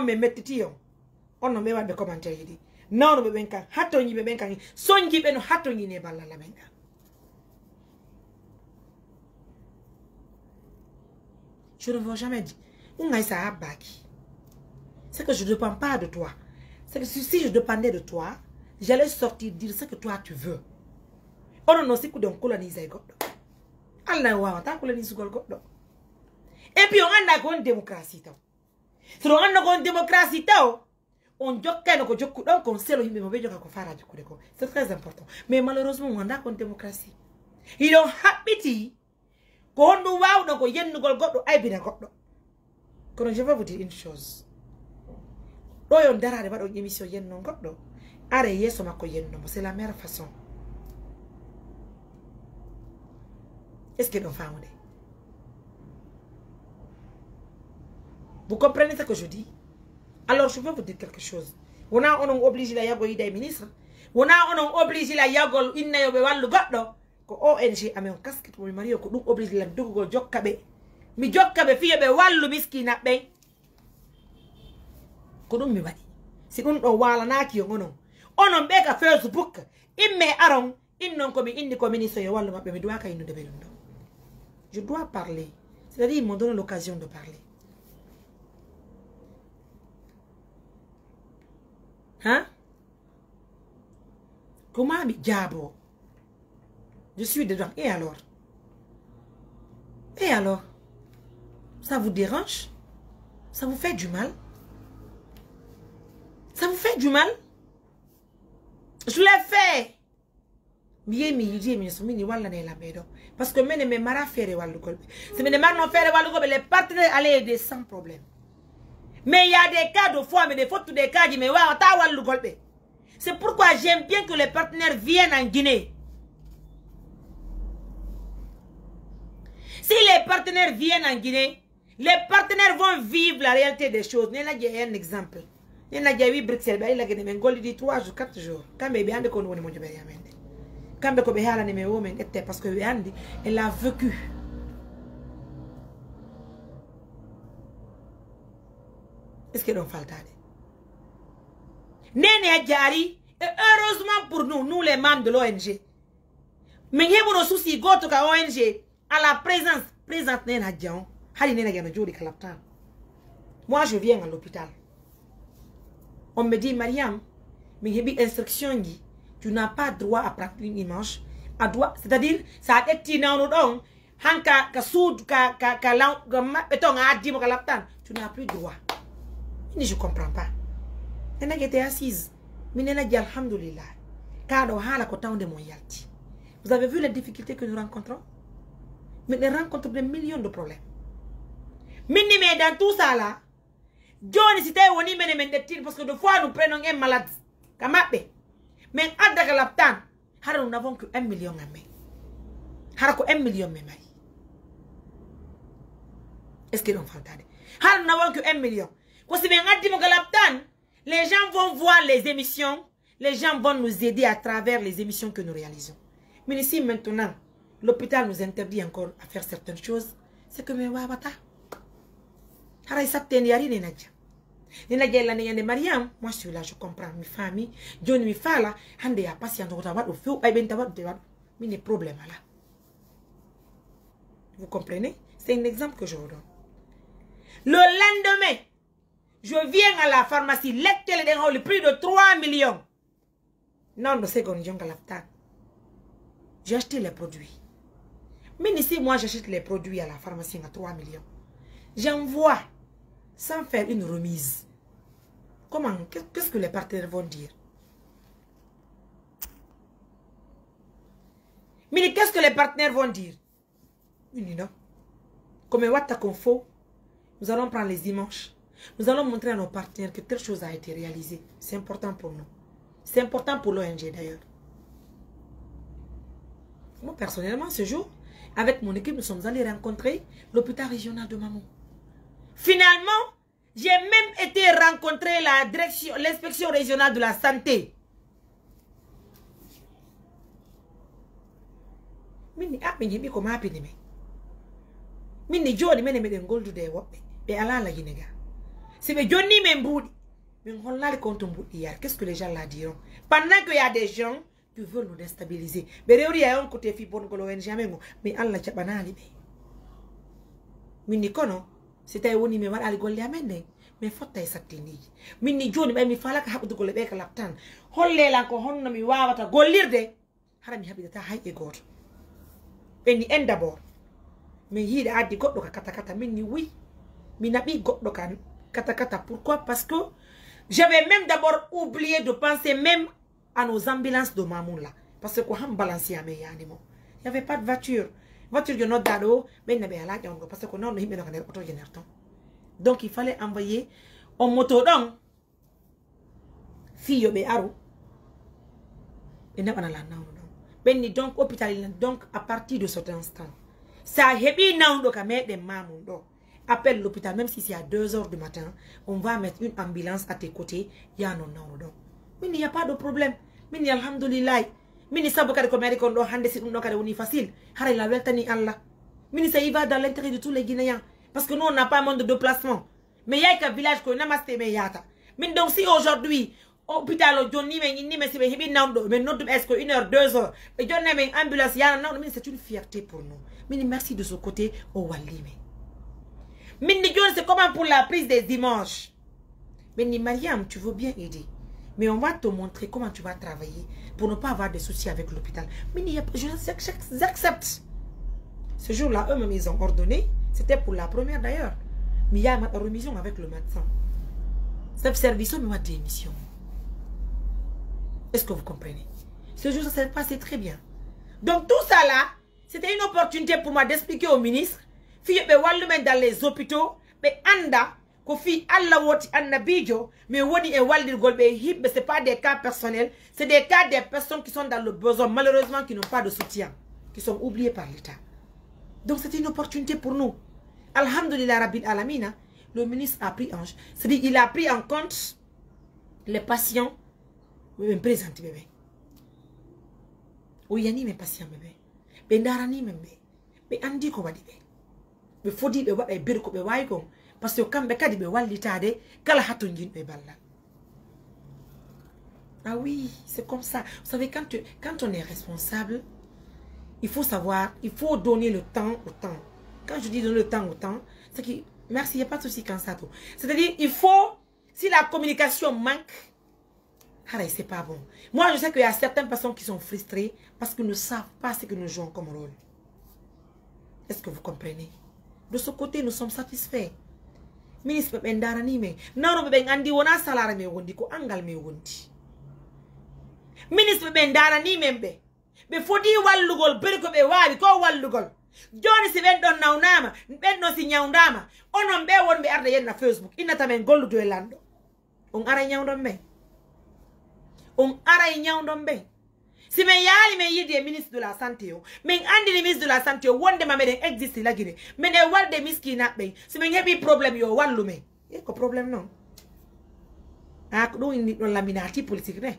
me mettait on me va commentaire dit. Non, be benkan hato nyi be benkan sonji be no hato nyi ne balla la benga. Je ne veux jamais dire. C'est que je ne dépends pas de toi. C'est que si je dépendais de toi, j'allais sortir dire ce que toi tu veux. Oh non, c'est que donc coloniser God. Allah wa ta coloniser God. Et puis on a une démocratie. Si on a une démocratie, on c'est très important. Mais malheureusement, on a une démocratie. Ils ont happy. Je vais vous dire une chose. C'est la meilleure façon. Est-ce que nous faisons? Vous comprenez ce que je dis? Alors je vais vous dire quelque chose. On a obligé la yago ida ministre. On a obligé la yago inna yobe walu goddo. Ko ONG ame on casquette mo mari ko dum obligé la dugo jokkabe. Mi jokkabe fiye be walu miskina be. Ko dum mi wadi. Si dum do wala na ki ngono. Onon be ka Facebook imme aron innon ko mi indi ko ministre yo walu mabbe mi doit ka inu de belundo. Je dois parler. C'est-à-dire ils m'ont donné l'occasion de parler. Hein? Comment mi diabo? Je suis dedans. Et alors? Et alors? Ça vous dérange? Ça vous fait du mal? Ça vous fait du mal? Je l'ai fait. Parce que mes mara faire les partenaires allaient aider sans problème. Mais il y a des cas de fois, mais des fois, tous des cas, c'est pourquoi j'aime bien que les partenaires viennent en Guinée. Si les partenaires viennent en Guinée, les partenaires vont vivre la réalité des choses. Il y a un exemple. Il y a eu Bruxelles, il y a eu 3 jours, 4 jours. Quand il y a eu quand parce que elle a vécu. Est-ce que l'on fait Nene Adjari, et heureusement pour nous, nous les membres de l'ONG. Mais il y a un souci, go to ONG, à la présence Nene Adjan, moi je viens à l'hôpital. On me dit, Mariam, mais il y a une instruction, tu n'as pas droit à prendre une image. C'est-à-dire, ça a été dans le don, tu n'as plus droit. Je ne comprends pas. Elle était assise. Mais elle a dit alhamdoulilah. Vous avez vu les difficultés que nous rencontrons? Mais nous rencontrons des millions de problèmes. Mais dans tout ça là, John c'était parce que des fois nous prenons un malade. Mais nous n'avons que 1 million à mettre. Harako 1 million me mari. Est-ce que l'on fait ça? Har n'avons que 1 million. Quand c'est bien dit mon galaptan, les gens vont voir les émissions, les gens vont nous aider à travers les émissions que nous réalisons. Mais ici maintenant, l'hôpital nous interdit encore à faire certaines choses. C'est que me wabata. Har ils s'attendent yari ne nadja. Ne nadja la ne Mariam, moi je suis là, je comprends mes familles, John mi fala, hande ya patient au tabac au feu, ay ben tabac de tabac. Mais les problèmes là. Vous comprenez? C'est un exemple que je vous donne. Le lendemain, je viens à la pharmacie, le prix de 3 millions. Non, c'est qu'on j'ai acheté les produits. Mais ici, moi, j'achète les produits à la pharmacie à 3 millions. J'envoie sans faire une remise. Comment? Qu'est-ce que les partenaires vont dire? Mais qu'est-ce que les partenaires vont dire? Non. Comme nous allons prendre les images. Nous allons montrer à nos partenaires que telle chose a été réalisée. C'est important pour nous. C'est important pour l'ONG d'ailleurs. Moi personnellement, ce jour, avec mon équipe, nous sommes allés rencontrer l'hôpital régional de Mamou. Finalement, j'ai même été rencontrer la direction, l'inspection régionale de la santé. Mini comment appeler Mini Johnny mene me den goldu de wobe be ala la ginega. Si be Johnny me mboudi, mais on l'a le compte mboudi hier. Qu'est-ce que les gens là diront? Pendant qu'il y a des gens qui veulent nous déstabiliser. Mais il y a un côté fi bon ko l'ONG jamais mais Allah chabanali be. Mini kono, c'était woni me wala golle amende. Mais faut tay satini. Mini Johnny be mi fala ka habdu golle be ka laptan. Holle la ko honno mi wawata gollirde. Harami habida hay e goto. Beni en d'abord. Mais il a dit que kata mini oui. Minabi goddo kata. Pourquoi? Parce que j'avais même d'abord oublié de penser même à nos ambulances de Mamoun là. Parce que quand on balance il n'y avait pas de voiture. Voiture de notre dado, mais il n'y avait pas parce que non, il n'y avait pas de. Donc il fallait envoyer en moto donc fille be aro. Et n'a pas la donc. Donc hôpital donc à partir de cet instant. Ça hebi naundo ka mede mamundo. Appelle l'hôpital même si c'est à 2 h du matin, on va mettre une ambulance à tes côtés, ya non naundo. Mais il n'y a pas de problème. Mais ni alhamdulillah. Mais ni saboka de commerce kondo hande si ndo ka de facile. Hare la weltani Allah. Mais ni ça y va dans l'intérêt de tous les Guinéens parce que nous on n'a pas un monde de déplacement. Mais il y a un village ko namaste me yata. Mais donc si aujourd'hui hôpital Johnny mais si hebi naundo mais notre est-ce que 1 h 2 h et Johnny mais ambulance ya non mais c'est une fierté pour nous. Mais merci de ce côté au Walime. Mais c'est comment pour la prise des dimanches. Mais Mariam, tu veux bien aider. Mais on va te montrer comment tu vas travailler pour ne pas avoir de soucis avec l'hôpital. Mais j'accepte. Ce jour-là, eux-mêmes, ils ont ordonné. C'était pour la première d'ailleurs. Mais il y a une remission avec le médecin. Ce service, on a démission. Est-ce que vous comprenez? Ce jour, ça s'est passé très bien. Donc tout ça là, c'était une opportunité pour moi d'expliquer au ministre, fille be dans les hôpitaux, mais anda, ko fi alla woti anna bijo, mais woni e waldir golbe hibbe, c'est pas des cas personnels, c'est des cas des personnes qui sont dans le besoin, malheureusement qui n'ont pas de soutien, qui sont oubliés par l'État. Donc c'était une opportunité pour nous. Alhamdulillah Rabbil Alamina, le ministre a pris en, c'est-à-dire il a pris en compte les patients, me présente bébé. Oui, yani mes patients bébé. Be ndarani membe be andi ko wadi be fodi be wada bir ko be way ko parce que kambe kadi be wallitade kala hatun jin be balla. Ah oui, c'est comme ça. Vous savez quand on est responsable, il faut savoir, il faut donner le temps au temps. Quand je dis donner le temps au temps, c'est que merci, il n'y a pas de souci quand ça. C'est-à-dire il faut, si la communication manque, c'est pas bon. Moi, je sais qu'il y a certaines personnes qui sont frustrées parce qu'ils ne savent pas ce que nous jouons comme rôle. Est-ce que vous comprenez? De ce côté, nous sommes satisfaits. Ministre Bendarani me, non, mais andi wona salaire me wondi ko angal me wondi. Ministre Bendarani membe, be fodi wallugol berko be wawi ko wallugol. Joni si ben don nawnama, ben no si nyawndama, onon be won be arda yenna Facebook, inata men gollu do lando. On ara nyawndon me. On ara nyawndon be. Si men yali men yidi ministre de la santé yo, men andi le ministre de la santé yo wonde ma meden existe la Guinée. Men e walde miskina be. Si men hebi problem yo wallu men. E ko problem non. Ah ko indi don laminati politique ne.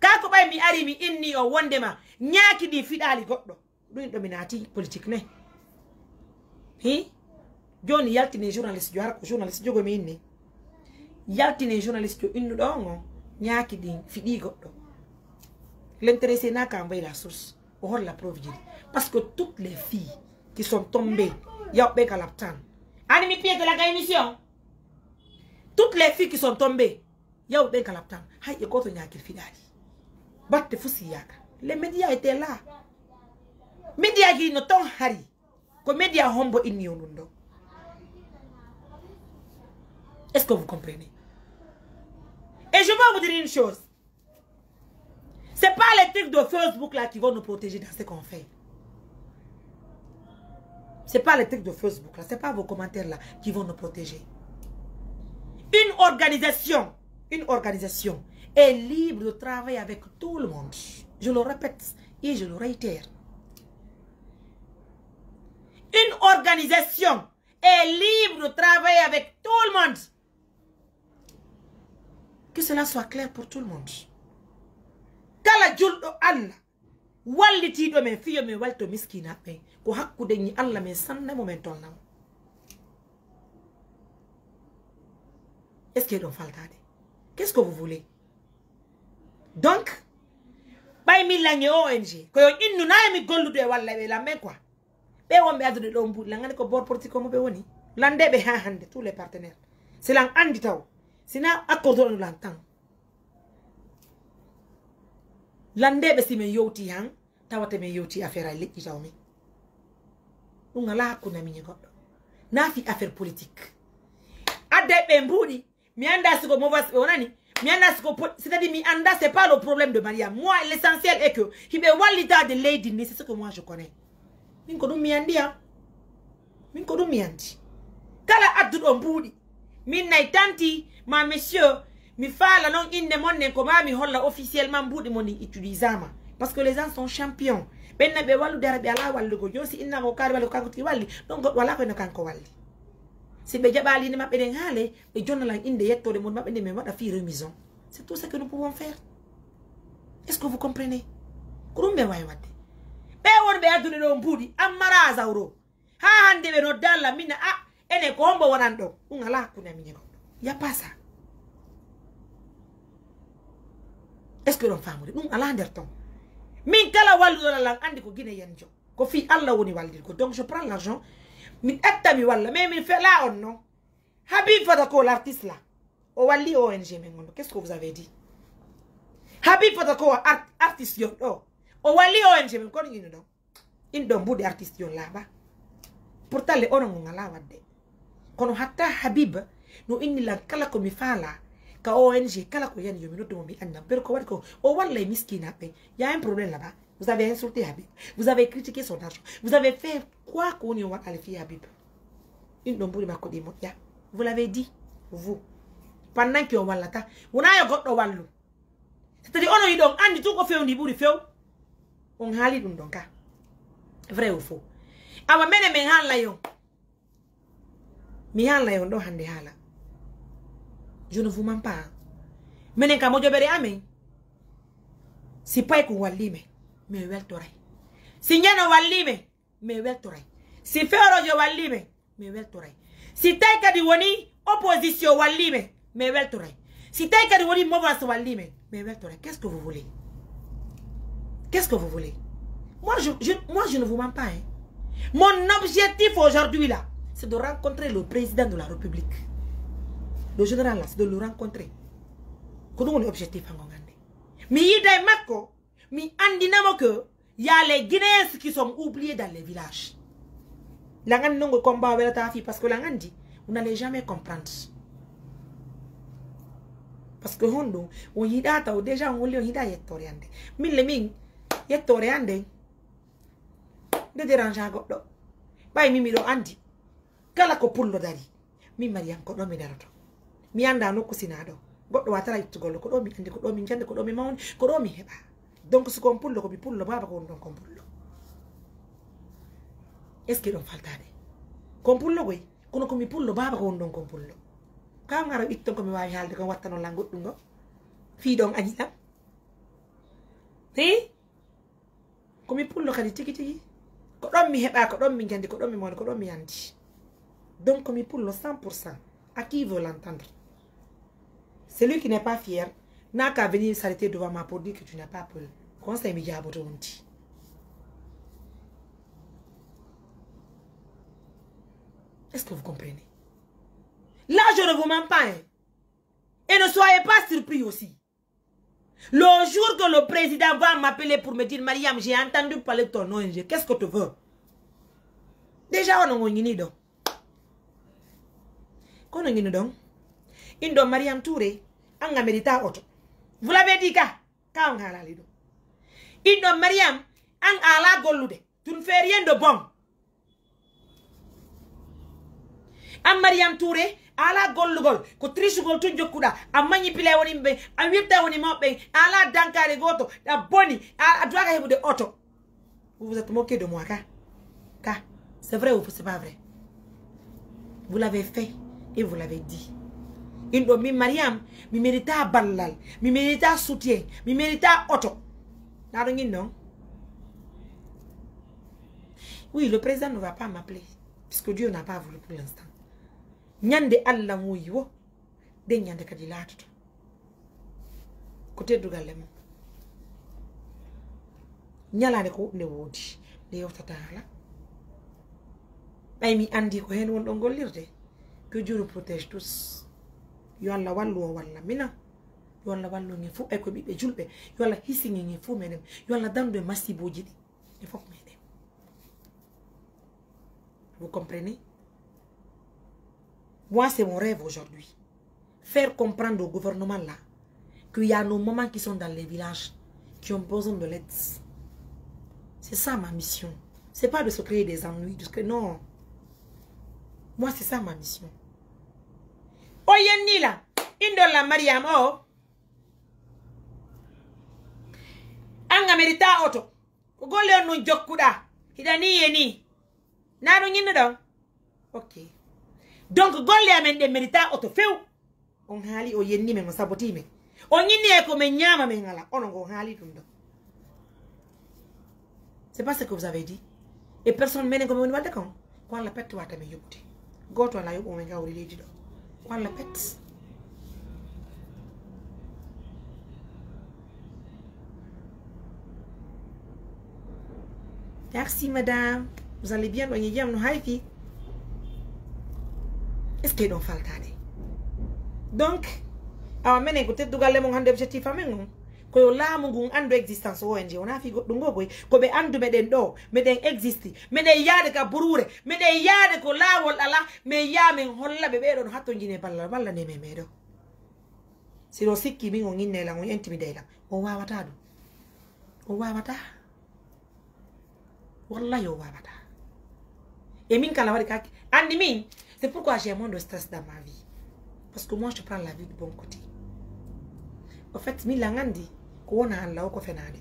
Ka ko bay mi ari mi inni o wonde ma nyaaki di fidali goddo. Do dominati politique ne. Hi? Joni yaltine journaliste jo har ko journaliste jogo mi inni. Yaltine journaliste jo innu do ngo nyaaki di fidi goddo. L'intéressé n'a qu'à envoyer la source. Or la preuve. Parce que toutes les filles qui sont tombées, il y a un laptan. Animi pied de la émission. Toutes les filles qui sont tombées, il y a un laptan. Hay y a un fidali. Batte fusi yaka. Les médias étaient là. Médias qui ne t'ont hari. Comme médias hombo inni onundo. Est-ce que vous comprenez? Et je vais vous dire une chose. C'est pas les trucs de Facebook là qui vont nous protéger dans ce qu'on fait. C'est pas les trucs de Facebook là, c'est pas vos commentaires là qui vont nous protéger. Une organisation est libre de travailler avec tout le monde. Je le répète et je le réitère. Une organisation est libre de travailler avec tout le monde. Que cela soit clair pour tout le monde. Kala juldo Allah walliti do men fiyo men walto miskina be ko hakkude ni Allah men sanna momenton nam. Est-ce que l'on faltade? Qu'est-ce que vous voulez? Donc bay mi lagne ONG ko yo innu na mi gollude walla be la men quoi. Be won be adude do mbud la ngane ko bor politique mo be woni. Lande be ha hande tous les partenaires. C'est lan andi taw. Sina accord on l'entend. Lande be si men yoti han tawate men yoti affaire ay lekki tawmi unga la ko na mi goddo na fi affaire politique ade be mbudi mi anda siko mauvaise onani mi anda siko c'est-à-dire mi anda c'est pas le problème de Maria. Moi l'essentiel est que il be walita de lady ni c'est ce que moi je connais min ko dum mi andi ha min ko dum mi andi kala addu do mbudi min nay tanti ma monsieur mi fala non inde monne ko mami holla officiellement mbudi moni utilisama parce que les gens sont champions benna be walu dara be ala wallu go josi inna ko kar walu kaguti walli donc wala ko no kanko walli si be jabali ni mabbe den hale be jonnala inde yettode mon mabbe me wada fi remission. C'est tout ce que nous pouvons faire. Est-ce que vous comprenez? Kurumbe way wadde be won be aduna do mbudi amara zawro ha hande be no dalla mina ene ko hombo wonan do ngala ko na mi ko ya pas ça. Est-ce que l'on fait amour? Nous allons dire ton. Min kala walu la lang andi ko Guinée yanjo. Ko fi Allah woni waldir ko. Donc je prends l'argent. Min etta mi walla mais min fait là on non. Habib Fatako l'artiste là. O wali ONG mengondo. Qu'est-ce que vous avez dit? Habib Fatako artiste yo. O wali ONG men ko ngi no. Indom budi artiste yo là ba. Pourtant le ono ngala wadde. Kono hatta Habib no inni la kala ko mi fala. Ka ONG kala ko yan yomi noto mi anna pero ko wadi ko o walla miskina pe y a un problème là-bas. Vous avez insulté Habib, vous avez critiqué son argent, vous avez fait quoi qu'on y wa alfi Habib. Une dombuli makodi mo ya. Vous l'avez dit vous. Pendant que on walla ta, on a yo goddo wallu. C'est-à-dire on yi donc andi tout ko few ndi buri few. On hali dum donc ka. Vrai ou faux? Awa mene men hala yo. Mi hala yo do hande hala. Je ne vous mens pas. Menen ka mojo bere amen. Si pas ko walime, me wel toray. Si nyano walime, me wel toray. Si fero jo walime, me wel toray. Si tay ka di woni opposition walime, me wel toray. Si tay ka di woni mauvaise walime, me wel toray. Qu'est-ce que vous voulez? Qu'est-ce que vous voulez? Moi je ne vous mens pas hein. Mon objectif aujourd'hui là, c'est de rencontrer le président de la République. Le général là, c'est de le rencontrer. Comment on est objectif en Gangande? Mais il y a Mako, mais andinamo que il y a les Guinéens qui sont oubliés dans les villages. L'angandi non combat avec ta fille parce que l'angandi, vous n'allez jamais comprendre. Parce que hondo, on y data ou déjà on y da yettoriande. Mille ming yettoriande. De déranger à goddo. Bay mi do andi. Kala ko pullo dari. Mi mariam ko do mi darato. Mi anda no kusinado. Goddo watara ittugol ko do mi andi ko do mi jande ko do mi mawni ko do mi heba. donc ce qu'on pullo ko bi pullo baba ko don kompullo est-ce que don faltade kompullo goy kono ko mi pullo baba ko don kompullo ka ngara itton ko mi wawi halde ko wattano la goddum go fi don añilam ko mi pullo kadi tigi tigi ko don mi heba ko don mi gandi ko don mi moni ko don mi andi donc mi pullo 100% à qui veut l'entendre. Celui qui n'est pas fier n'a qu'à venir s'arrêter devant moi pour dire que tu n'as pas peur. Conseil me dit à votre honte. Est-ce que vous comprenez? Là, je ne vous mens pas. Hein. Et ne soyez pas surpris aussi. Le jour que le président va m'appeler pour me dire, Mariam, j'ai entendu parler de ton ONG. Qu'est-ce que tu veux? Déjà, on a un donc. Qu'on a un donc. Indo Mariam Touré, anga merita auto. Vous l'avez dit, ka on a la lido. Indo Mariam, ang ala golude. Tu ne fais rien de bon. Am Mariam Touré, ala golugol, ko triche gol tun jokuda, am manipulé woni mbe, am wirta woni mobbe, ala dankare goto, da boni, a doaga hebu de auto. Vous vous êtes moqué de moi, ka, c'est vrai ou c'est pas vrai? Vous l'avez fait et vous l'avez dit. Indo mi Mariam, mi mérita ballal, mi mérita soutien, mi mérita auto. Non? Oui, le président ne va pas m'appeler, puisque Dieu n'a pas voulu pour l'instant. Nyande Allah muyo, de nyande kadilato. Côté du galem. Nyala ne ko ne wodi, de yow tatala. Bay mi andi ko hen won do gollirde. Que Dieu nous protège tous. Yo Allah wallu o walla mina. Yo Allah wallu ngi fu e ko bibbe julbe. Yo Allah hisingi ngi fu menem. Yo Allah dande masiboji di. Il faut menem. Vous comprenez? Moi, c'est mon rêve aujourd'hui. Faire comprendre au gouvernement là qu'il y a nos mamans qui sont dans les villages qui ont besoin de l'aide. C'est ça ma mission. C'est pas de se créer des ennuis. Non. Moi, c'est ça ma mission. Oye Nila, Indola Mariam, oh. Anga merita auto. Gole no jokuda. Hidani yeni. Naru nyinu do. Ok. Donc golle amen de merita auto few. On hali o yenni men saboti men. On nyini e ko men nyama men ngala. On go hali tundo. C'est pas ce que vous avez dit. Et personne mène comme on va d'accord. Quand la pète wata me yobti. Goto la yobo men gawri leji do. Quand la pète. Merci madame. Vous allez bien? Est-ce qu'il don't faltade? Donc, awa menen ko teddu galle mon hande objectif amen ko yo laamu ngun ando existence ONG on a fi goddo ngoboy ko be andu meden do meden existi meden yaade ka burure meden yaade ko laawol ala me yamen holla be don hatto jine balla ne me medo siro sikki mi on inne la on intimidate la o wawata do o wawata wallahi o wawata et min kala wari kaki andi min. C'est pourquoi j'ai moins de stress dans ma vie. Parce que moi, je prends la vie du bon côté. En fait, milangandi, ko wona Allah ko fenade.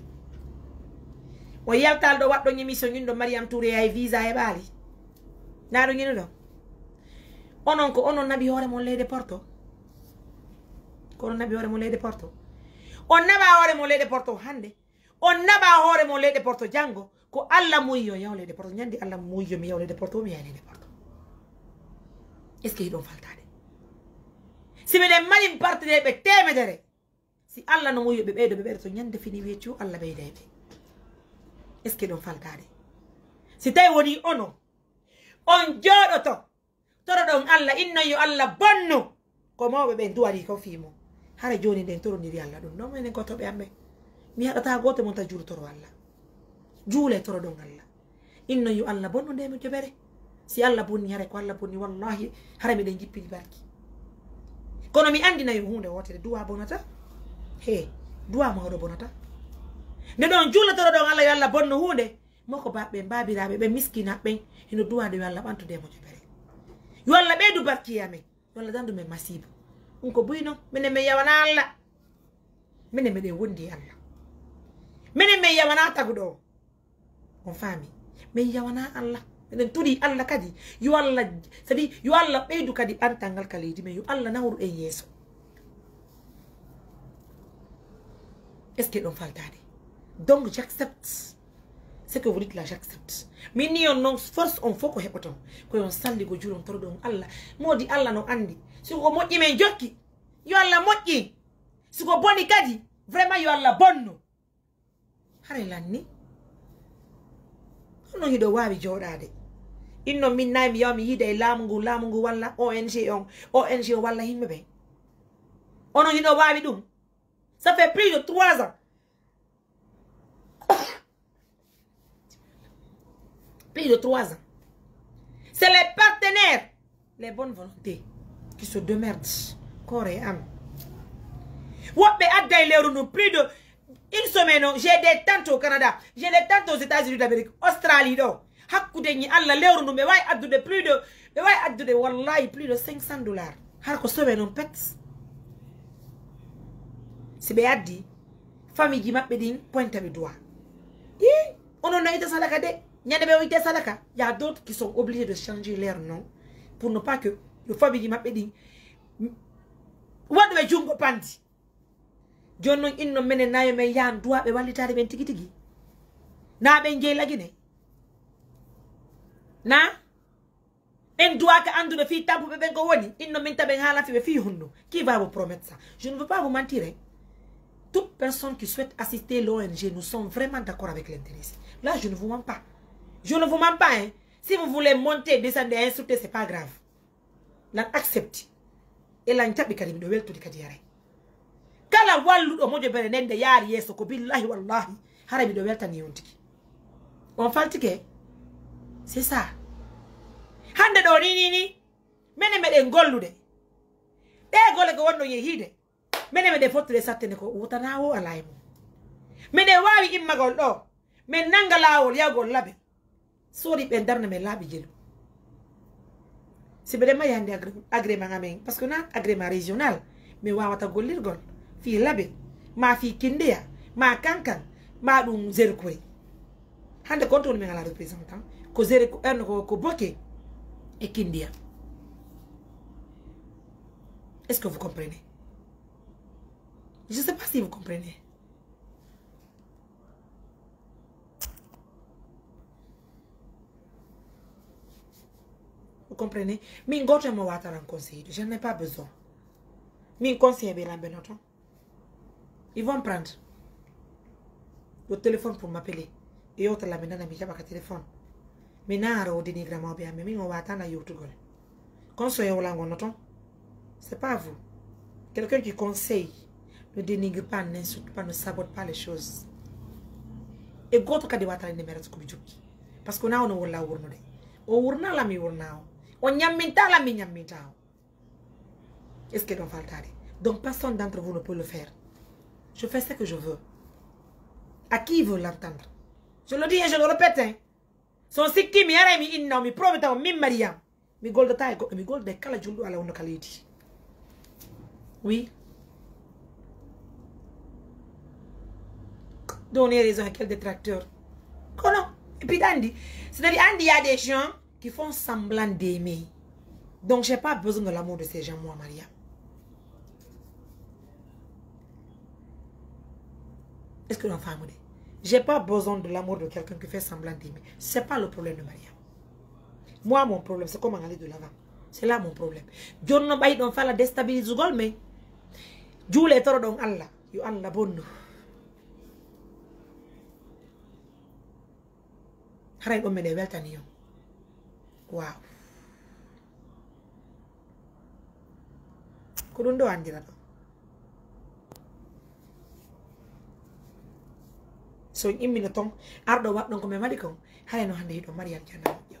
O yaltal do waddo émission ñun do Mariam Touré ay visa e bali. Na do ñino do. Onon ko onon nabi hore mon lede porto. Ko onon nabi hore mon lede porto. On naba hore mon lede porto hande. On naba hore mon lede porto jango ko Allah muyo yaw lede porto ñandi Allah muyo mi yaw lede porto mi yaw lede porto. Est-ce qu'il don't faltade? Si me dem mali partenaire be temedere. Si Allah no moyo be be so nyande fini weccu Allah be debe. Est-ce qu'il don't faltade? Si tay woni ono on jodoto toro don Allah inna yo Allah bonno ko mawbe be duwari ko fimo. Hara joni den toro ni Allah don no menen ko to be ambe. Mi hadata goto mon ta juru toro Allah. Jule toro don Allah. Inna yo Allah bonno de mo jobere. Si Allah bonni hare ko Allah bonni wallahi hare mi den jippini barki kono mi andina yo hunde wotere duwa bonata he duwa mawdo bonata ne don julatoro don Allah yo Allah bonno hunde moko babbe babirabe be miskina ben hino duwa de Allah bantu de mo jobere yo Allah be du barki yame yo Allah dandu me masibu unko buyno mene me yawana Allah mene me de wondi Allah menen me yawana tagudo on fami me yawana Allah menen tudi Allah kadi yo Allah sadi yo Allah beydu kadi antangal kalidi me yo Allah nawru en yeso est-ce que on faltade donc j'accepte ce que vous dites là, j'accepte. Mais ni on non force on faut ko heɓoton ko on salli go juron toroɗon Allah modi Allah no andi siko moƴƴi men jokki yo Allah moƴƴi siko boni kadi vraiment yo Allah bonno hare lanni hono hiɗo wawi joɗade inno min nayi mi yawa mi yiida e laamu ngu walla ONG on walla yimɓe ɓe ono hiɗo wawi ɗum ça fait plus de 3 ans plus de 3 ans. C'est les partenaires, les bonnes volontés qui se démerdent. Corps et âme. Plus de une semaine, j'ai des tantes au Canada, j'ai des tantes aux États-Unis d'Amérique, Australie. Plus de 500 dollars. C'est bien dit. Famille qui m'a dit, pointe le doigt. On en a été ça la il y a d'autres qui sont obligés de changer leur nom pour ne pas que le famille m'a dit what do jungo pandi jonno inno menen nayo men yan doa be walitade ben tigi tigi na be ngey lagine na en doa ka andu de fi tampu be ben ko woni inno men taben hala fi be fi hunno qui va vous promettre ça? Je ne veux pas vous mentir, hein? Toute personne qui souhaite assister l'ONG, nous sommes vraiment d'accord avec l'intérêt. Là, je ne vous mens pas. Je ne vous mens pas, hein. Si vous voulez monter, descendre et insulter, c'est pas grave. Là, accepte. Et là, n'tape kadi de welto di kadi yare. Kala wallu o mojo bere nende yari yeso ko billahi wallahi harabi de welta ni yontiki. On faltike. C'est ça. Hande do ni mene mede ngollude. De gole ko wonno yehide. Mene mede fotre satene ko wutanawo alaymo. Mene wawi immagol do. Men nanga lawol yagol labe. Sori ben darna me labi jelu. Si bedema yande agrément ngamen parce que na agrément régional mais wawata gollir gol fi labe ma fi kindeya ma kankan ma dum zerkuri. Hande konto me ngala représentant ko zerku en ko boké et kindeya. Est-ce que vous comprenez? Je ne sais pas si vous comprenez. Vous comprenez? Min gote mo watara conseil. Je n'ai pas besoin. Min conseil be la benoton. Ils vont prendre le téléphone pour m'appeler. Et autre la menana mi jabaka téléphone. Menara o dénigrement bien mais min o watana yotugol. Conseil o lango noton. C'est pas vous. Quelqu'un qui conseille ne dénigre pas, n'insulte pas, ne sabote pas les choses. Et goto kadi watara ne mérite ko bijuki. Parce qu'on a on wala wurno de. O wurna la mi wurnao. On nyamminta la mi nyamminta. Est-ce que l'on faltare? Donc personne d'entre vous ne peut le faire. Je fais ce que je veux. À qui veut l'entendre? Je le dis et je le répète. Hein. Son sikki mi yara mi inna mi prometa mi mariam. Mi golda tay go mi golda kala juldu ala wono kaliti. Oui. Donner raison à quel détracteur. Comment? Et puis Andy, c'est-à-dire Andy, il y a des gens qui font semblant d'aimer. Donc j'ai pas besoin de l'amour de ces gens, moi, Maria. Est-ce que l'enfant me dit? J'ai pas besoin de l'amour de quelqu'un qui fait semblant d'aimer. C'est pas le problème de Maria. Moi, mon problème, c'est comment aller de l'avant. C'est là mon problème. Dieu ne va pas la déstabiliser, mais Dieu les tord donc Allah. You Allah bonne. Haray o mene weltani yo. Wow. Ko ɗum ɗo andira ɗo. So immino ton arɗo waɗɗon ko mi waɗi kon haray no hande hiɗo mari aljanna moƴƴo.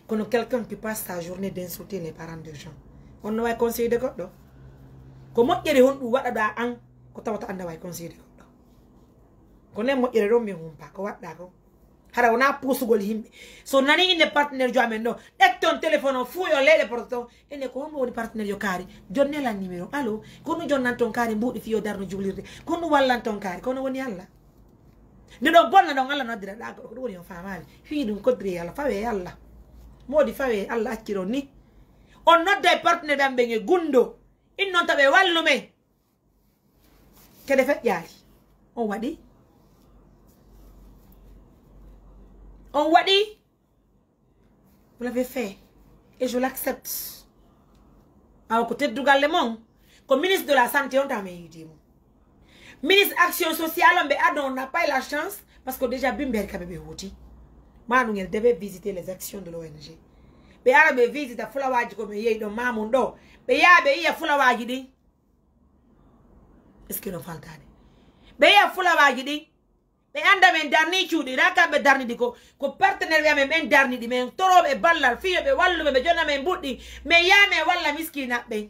Kono quelqu'un qui passe sa journée d'insulter les parents de gens. On no way conseil de goɗɗo. Ko moƴƴere hon ɗum waɗaɗa an ko tawata anda way conseil de goɗɗo. Ko ne moƴƴere ɗon min humpa ko waɗɗa ko. Hara on a pusugol himbe so nani inde partenaire jo amen do ek ton téléphone fu yo lede porto ene ko mo woni partenaire yo kari jonne la numéro allo ko no jonnan ton kari mbudi fi yo darno jublirde ko no wallan ton kari ko no woni alla ne do bonna don Allah no dira da ko woni on famali fi dum ko diri Allah fawe Allah modi fawe Allah acciro ni on nodda e partenaire dambe nge gundo in non tabe wallume kede fet yaali on wadi vous l'avez fait et je l'accepte à côté de Dougal Lemon comme ministre de la santé on t'a mis ministre action sociale on n'a pas eu la chance parce que déjà Bimber Kabebe Houti Manu devait visiter les actions de l'ONG be arabe visite fulawaji ko me yedo mamundo be yabe iya fulawaji di est-ce que no faltade be ya fulawaji di be anda men darni ciudi raka be darni di ko partenaire ya men darni di men torobe ballal fiyo be wallu be jonna men buddi me yame walla miskina be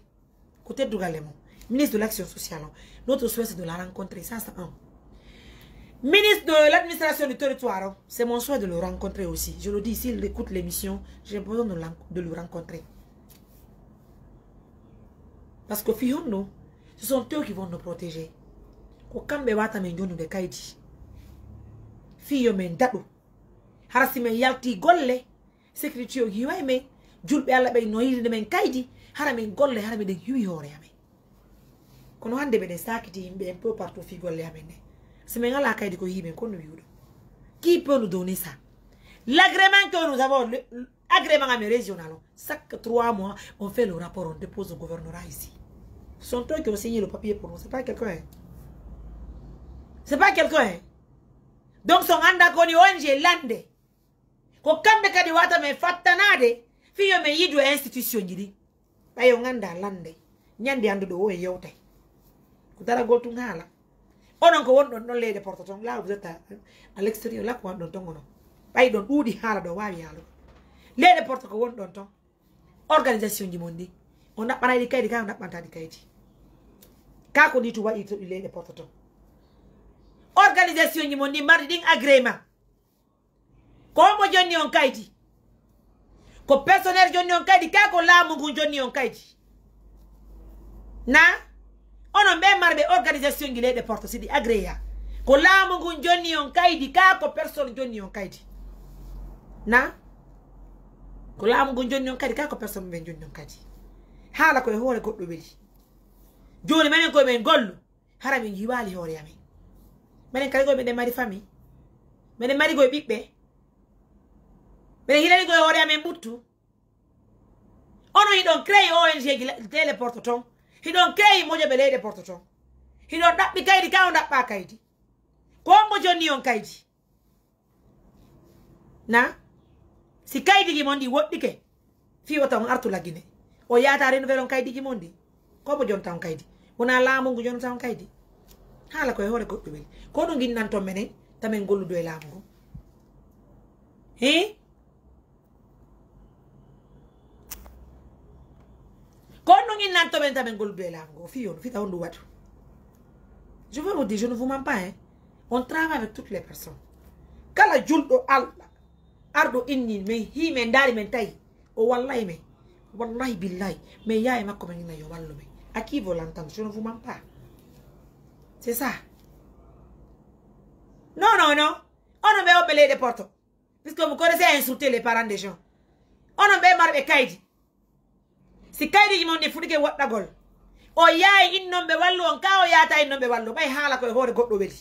ko teddugal mo ministre de l'action sociale notre souhait c'est de la rencontrer ça c'est un ministre de l'administration du territoire, c'est mon souhait de le rencontrer aussi. Je le dis, s'il écoute l'émission, j'ai besoin de le rencontrer. Parce que Fihono, ce sont eux qui vont nous protéger. Quand on va nous de Kaidi, Fiyo men dadu, harasi men yalti golle, sécurité hiwa me, julbe alla be noyiri de men Kaidi, haramen golle haramen de hiwi hore ame. Kono hande be de sakiti imbe un peu partout fi golle amene. C'est maintenant la caille de Kohibé qu'on nous dit. Qui peut nous donner ça? L'agrément que nous avons, l'agrément régional, chaque 3 mois, on fait le rapport, on dépose au gouvernorat ici. Ce sont eux qui ont signé le papier pour nous, c'est pas quelqu'un. C'est pas quelqu'un. Donc, son anda koni ONG lande. Ko kambe kadi wata me fattanade, fiyo me yidu institution jidi. Bayo nganda lande. Nyandi andu do oe yote. Kutara gotu ngala. On ko won don les déportations là vous êtes à l'extérieur là ko don tongono bay don oudi hala do wawi yalo les déportations ko won don ton organisation di mondi on a bana di kaydi ka on a banta di kaydi ka ko ditu wa les déportations organisation di mondi mardi ding agrément ko mo jonni on kaydi ko personnel jonni on kaydi ka ko la mo jonni on kaydi na on be marbe organisation gi de porte sidi agréya ko laamu ngun jonni on kaydi ka ko personne jonni on kaydi na ko laamu ngun jonni on kaydi ka ko personne be jonni on kaydi hala ko e hore goddo weli joni menen ko men gollu harami jiwali hore yami menen kay go be de mari famille menen mari go bibbe menen hilani go hore yami buttu ono yi don créer ONG gi tele porte ton he don't care moja bele de porto. He don't that be kaidi ka on that pa kaidi. Ko mo joni on kaidi. Na si kaidi gi mondi wodike. Fi wata on artu lagine. O yata renouveler on kaidi gi mondi. Ko mo jon ta on kaidi. Wona laamu ngu jon ta on kaidi. Hala ko e hore ko dubel. Ko do ngin nan to menen tamen gollu do e laamu. Je veux vous dire, je ne vous mens pas, hein. On travaille avec toutes les personnes. Quand la juldo Allah, ardo inni, me hi me ndari me tai, o wallahi billahi, me ya ema comme ni yo wallo me. À qui vous l'entendre, je ne vous mens pas. C'est ça. Non. On ne veut pas les portes. Puisque vous connaissez insulter les parents des gens. On ne veut pas kaidi. Si kaidi mon ne fudike wadda gol o yaay innombe wallu on ka o yaata innombe wallu bay hala ko hore goddo weli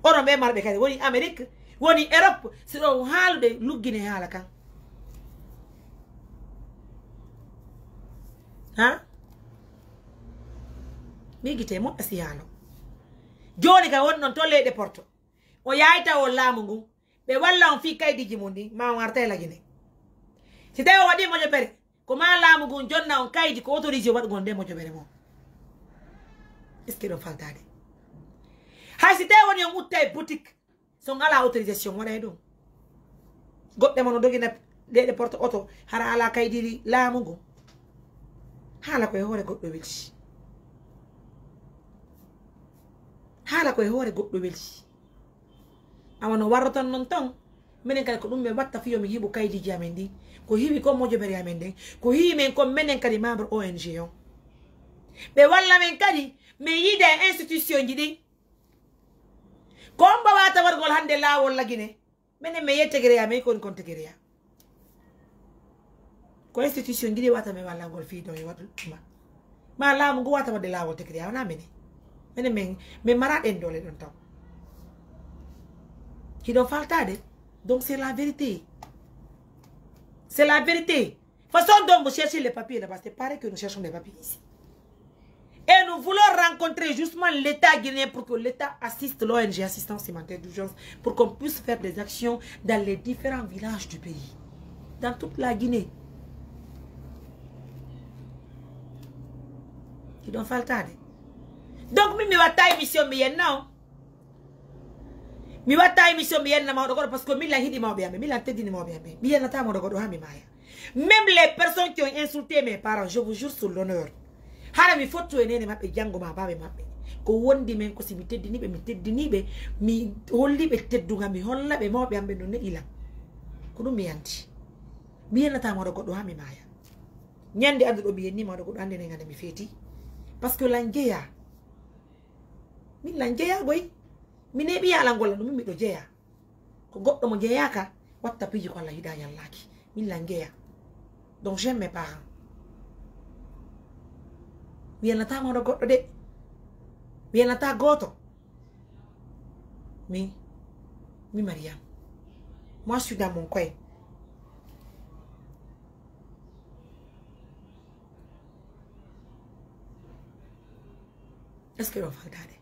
onon be marbe kadi woni Amerique woni Europe si do haalde luggine hala kan ha mi gite mo asiyalo joni ka won non tolle de porto o yaayta o laamu ngu be walla on fi kaidi jimondi ma warta la gine si taw wadi mo jopere comment la mugun jonna on kaydi ko autorisé wad gonde mo jobere mo est-ce que do faltade hay si tay woni on uttay boutique so ngala autorisation wona do godde mo no dogina de porte auto hara ala kaydi la mugun hala ko e hore goddo weli hala ko e hore goddo weli awano warroton non ton menen kala ko dum be watta fiyo mi hibu kaydi jamendi ko hiwi ko mojo beri amende ko hiwi men ko menen kadi membre ONG on be walla men kadi me yide institution jidi Komba wata wargol hande lawol la Guinée. Mene me yette gereya me kon konte gereya. Ko institution Guinée wata me wala gol fi do wadu ma. Ma lamu go wata wade lawol te gereya na mene. Mene me mara en dole don taw. Qui doit faltade. Donc c'est la vérité. C'est la vérité. Façon dont vous cherchez les papiers là-bas, c'est pareil que nous cherchons les papiers ici. Et nous voulons rencontrer justement l'État guinéen pour que l'État assiste l'ONG Assistance Humanitaire d'Urgence pour qu'on puisse faire des actions dans les différents villages du pays. Dans toute la Guinée. Qui doit faltade. Donc, mi va taille mission bien non. Mi wa taille mission bien na parce que mi la hidi ma bien, mi la tedi ni ma bien. Mi na ta ma dogo ha mi maya. Même les personnes qui ont insulté mes parents, je vous jure sur l'honneur. Hala mi foto enene mabe jango ma babe mabe. Ko wondi men ko si mi teddi ni be mi holli be teddunga mi holla be mo be ambe non ila. Ko dum mi yanti. Mi na ta ma dogo ha mi maya. Nyande ando do bi ni ma dogo ande ne ngade mi feti. Parce que langeya. Mi langeya boy. Mi ne biya langola no mi do jeya. Ko goddo mo jeya ka watta piji ko Allah hidaya laki. Mi langeya. Donc j'aime mes parents. Mi nata mo do goddo de. Mi nata goto. Mi Mariam. Moi je suis dans mon coin. Est-ce que l'on va regarder?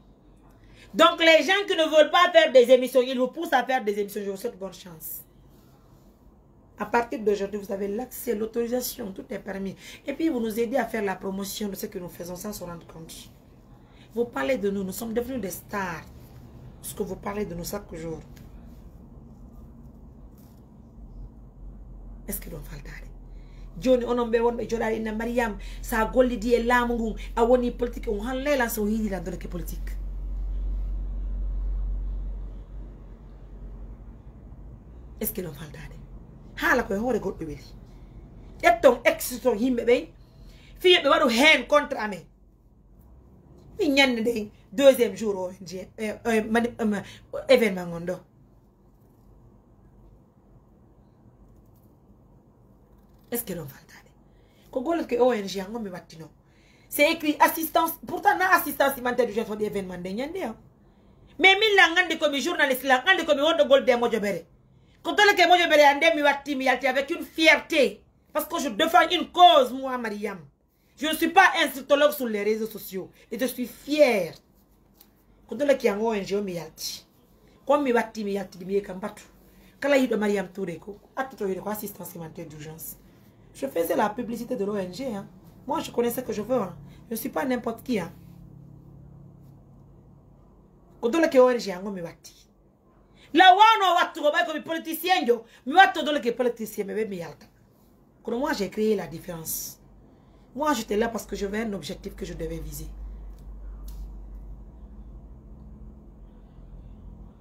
Donc les gens qui ne veulent pas faire des émissions, ils vous poussent à faire des émissions. Je vous souhaite bonne chance. À partir d'aujourd'hui, vous avez l'accès, l'autorisation, tout est permis. Et puis vous nous aidez à faire la promotion de ce que nous faisons sans se rendre compte. Vous parlez de nous, nous sommes devenus des stars. Parce que vous parlez de nous chaque jour. Est-ce que l'on va le dire? Johnny onombe wonbe jodari na Mariam sa golli di e lamu ngun a woni politique on han lela so hidi la dolke politique. Est-ce que l'on va le dire? Hala ko hore goddo weli. Etton exito himbe be fiye be wadu hen contre amen. Mi nyande de deuxième jour événement ngondo. Est-ce que l'on va le dire? ONG ngombe batino. C'est écrit assistance, pourtant na assistance humanitaire du genre d'événement de nyande. Mais mi la ngande comme journaliste la ngande comme wondo golde mojo bere. Quand on est mojo bere ande mi watti mi yalti avec une fierté parce que je défends une cause moi Mariam. Je ne suis pas insultologue sur les réseaux sociaux et je suis fière. Quand on est ONG mi yalti. Comme mi watti mi yalti mi kambatu. Kala yido Mariam Touré ko atuto yido assistance humanitaire d'urgence. Je faisais la publicité de l'ONG. Hein. Moi, je connais ce que je veux. Hein. Je ne suis pas n'importe qui. Hein. Quand on est ONG, on me batti. La wano watu ko comme politicien yo, mi watu dole ke politicien me be mi yalta. Quand moi j'ai créé la différence. Moi j'étais là parce que j'avais un objectif que je devais viser.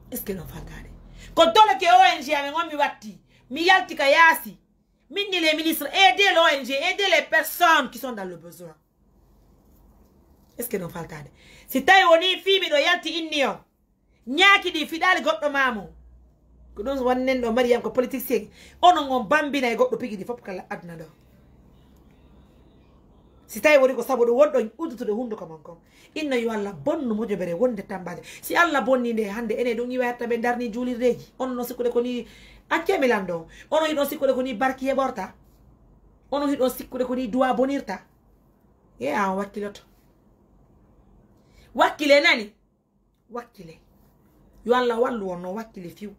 Est-ce que l'on va regarder? Quand on est ONG avec on mi wati, mi yalti kayasi. Mini les ministres, aidez l'ONG, aidez les personnes qui sont dans le besoin. Est-ce que nous faltons? Si tu as une fille, tu as une fille. Nyaki di fidal goddo mamu. Ko don wannen do Mariam ko politicien. Ono ngon bambina e goddo pigi di fop kala adna do. Si tay wori ko sabodo woddo udutude hundo kam kon. Inna yo Allah bonno mojo bere wonde tambade. Si Allah bonni nde hande ene do ngi werta be darni julirdeji. Ono no sikude ko ni acce milando. Ono hido sikude ko ni barki e borta. Ono hido sikude ko ni duwa bonirta. Ye a wakkiloto. Wakkile nani? Wakkile. Yo Allah wallu wono wakkile fiu.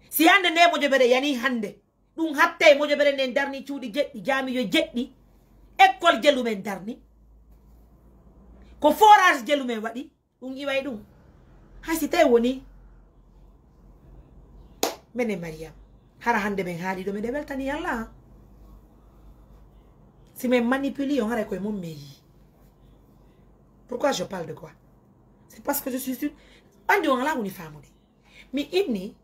Si hande ne mojo bere yani hande. Dum hatte mojo bere nen darni ciudi jeddi jami yo jeddi. École jelumen darni. Ko forage jelumen wadi. Dum iway dum. Hay si tay woni. Mene Mariam. Hara hande ben haali do me de weltani Allah. Si me manipuli on hara ko mon meyi. Pourquoi je parle de quoi? C'est parce que je suis sûre. Andi on la woni famode. Mais inni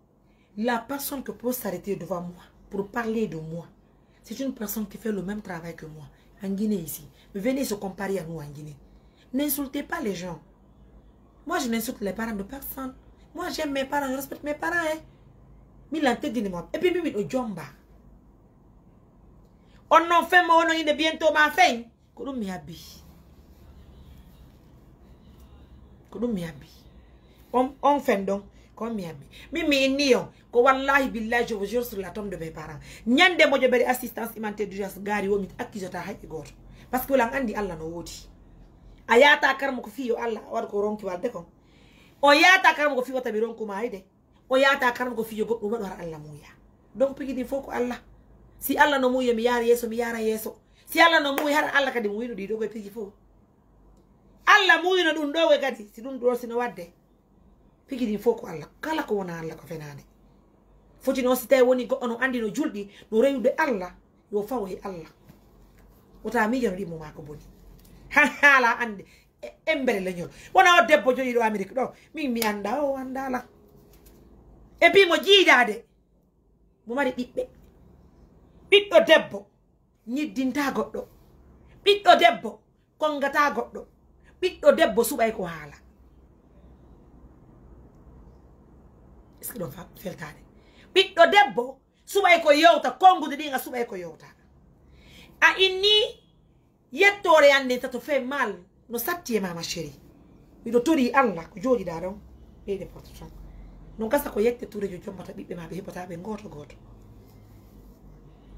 la personne qui peut s'arrêter devant moi pour parler de moi, c'est une personne qui fait le même travail que moi. En Guinée ici. Venez se comparer à nous en Guinée. N'insultez pas les gens. Moi, je n'insulte les parents de personne. Moi, j'aime mes parents, je respecte mes parents. Hein. Et puis, mi au jomba. On en fait, on en bientôt ma fin. Koudou mi abi. Koudou mi abi. On fait donc. Comme mi abi. Mi nion. Ko wallahi billahi, je vous jure sur la tombe de mes parents. Nyande mo jobere assistance imante d'urgence gari wo mit accusata hay goto. Parce que lang andi Allah no wodi. Ayata karmo ko fiyo Allah wad ko ronki walde ko. O yata karmo ko fiyo tabi ronko ma hayde. O yata karmo ko fiyo goddo wad war Allah muya. Donc pigi foko Allah. Si Allah no muya mi yara yeso mi yara yeso. Si Allah no muya har Allah kadi mu wino di do go pigi fo. Allah muyi no dum do we kadi si dum do sino wadde. Pigi foko Allah kala ko wona Allah ko fenane. Foti no sita woni go ono andi no juldi no rewde Allah yo fawoy Allah. Wota mi yono di mo mako boni. Hala ande embere la ñol. Wona o debbo joni do Amerique do mi anda o andala. E bi mo jiidade. Mo mari bibbe. Biddo debbo nyiddinta goddo. Biddo debbo kongata goddo. Biddo debbo subay ko hala. Est-ce que do fa feltade? Biddo debbo subay ko yewta kongude dinga subay ko yewta. A inni yettore ande tato fe mal no satti e mama chérie. Mi do tori Allah ko jodi da don be de protection. Non kasa ko yette toure jo jombata bibbe ma be hebata be goto goto.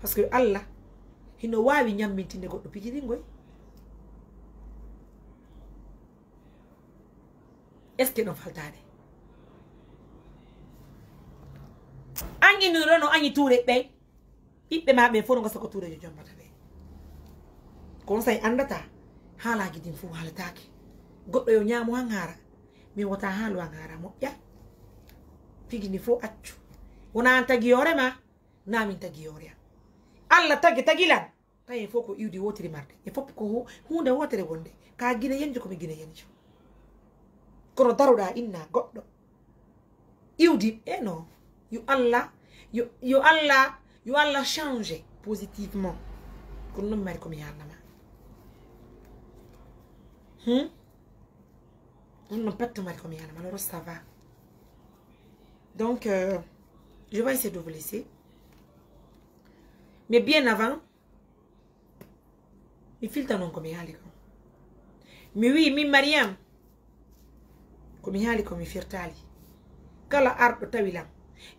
Parce que Allah hino wawi nyammintinde goddo pijiri ngoy. Est-ce que non faltade? Angi no no angi toure be bibbe ma be fo no kasa ko toure jo jombata be. Kon say andata hala gidin fu halataki goddo yo nyaamu hangara mi wota halu hangara mo ya pigini fu accu wona anta giore ma na min tagi yore alla tagilan tay foko iudi wotiri marde e fop ko hunde wotere wonde ka gine yenjo ko mi gine yenjo kono daruda inna goddo iudi e no you Allah change positivement kono non mari ko mi yalla ma non pas de mal comme il y a malheureusement ça va. Donc je vais essayer de vous laisser, mais bien avant il file ton nom comme il y a les gars. Mais oui mi Mariam comme il y a les comme il firtali kala ardo tawilam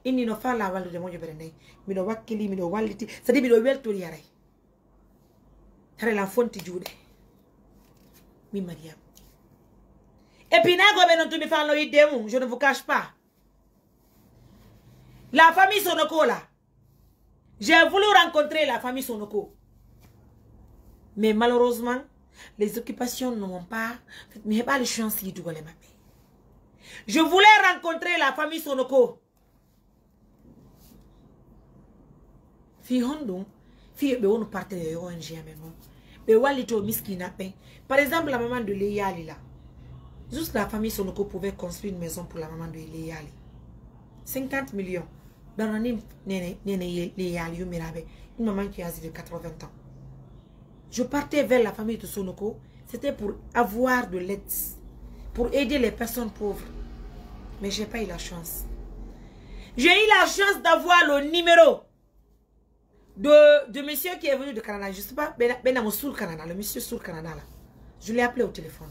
inni no fala walu de mojo berende mi do wakili mi do walliti sadi mi do weltori yare tare la fonti juude mi Mariam. Et puis, je ne vous cache pas. La famille Sonoko, là. J'ai voulu rencontrer la famille Sonoko. Mais malheureusement, les occupations ne m'ont pas... Mais pas les chances de doubler ma paix. Je voulais rencontrer la famille Sonoko. Fille Hondo, fille de on partait de ONG à même. Par exemple, la maman de Léa là. Juste la famille Sonoko pouvait construire une maison pour la maman de Léa. 50 millions. Dans l'année, Léa, une maman qui a âgé de 80 ans. Je partais vers la famille de Sonoko. C'était pour avoir de l'aide. Pour aider les personnes pauvres. Mais je n'ai pas eu la chance. J'ai eu la chance d'avoir le numéro de monsieur qui est venu de Canada. Je ne sais pas, Canada, le monsieur sur Canada. Là. Je l'ai appelé au téléphone.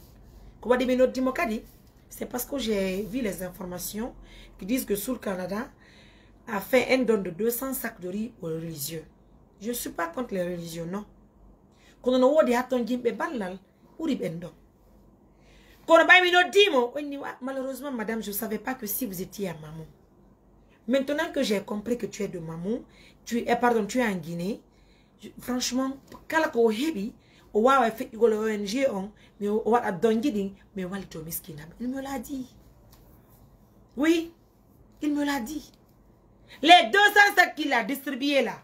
C'est parce que j'ai vu les informations qui disent que Soul Canada a fait un don de 200 sacs de riz aux religieux. Je ne suis pas contre les religieux, non. Malheureusement, madame, je ne savais pas que si vous étiez à Mamou. Maintenant que j'ai compris que tu es de Mamou, tu es en Guinée, franchement, il me l'a dit. Oui, il me l'a dit. Les 200 sacs qu'il a distribués là,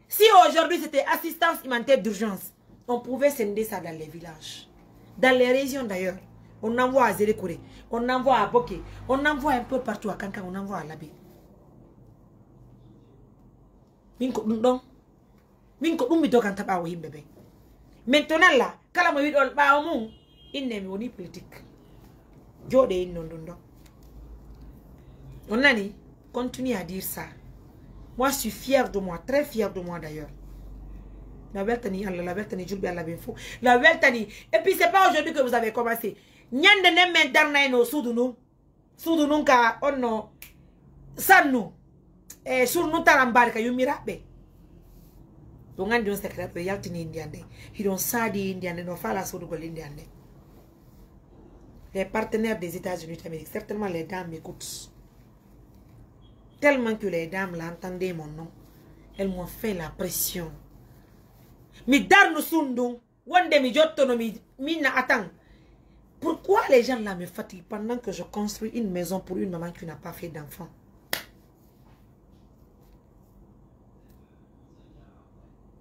si aujourd'hui c'était assistance humanitaire d'urgence, on pouvait sender ça dans les villages. Dans les régions d'ailleurs. On envoie à Zélékouré, on envoie à Boké, on envoie un peu partout à Kankan, on envoie à Labé. Minko Dundong, Minko Dumito Kantaba ou Himbebe. Maintenant là, quand on a ba il n'est pas politique. Jode in non. On a dit, continue à dire ça. Moi, je suis fière de moi, très fière de moi d'ailleurs. La Weltani, la Weltani, la Benfo. La Weltani. Et puis, c'est pas aujourd'hui que vous avez commencé. Nyande ne men darna no soudounou. Soudounou ka onno. Sannou. Et sur nous tarambarka yumirabe. Donc, on dit un secret de Yaltini Indiane. Ils ont sadi Indiane, no fala soudou Indiane. Les partenaires des États-Unis d'Amérique, certainement les dames m'écoutent. Tellement que les dames l'entendaient mon nom. Elles m'ont fait la pression. Mi darnu sundung. Wande mi jottono mi na attends. Pourquoi les gens là me fatiguent pendant que je construis une maison pour une maman qui n'a pas fait d'enfant?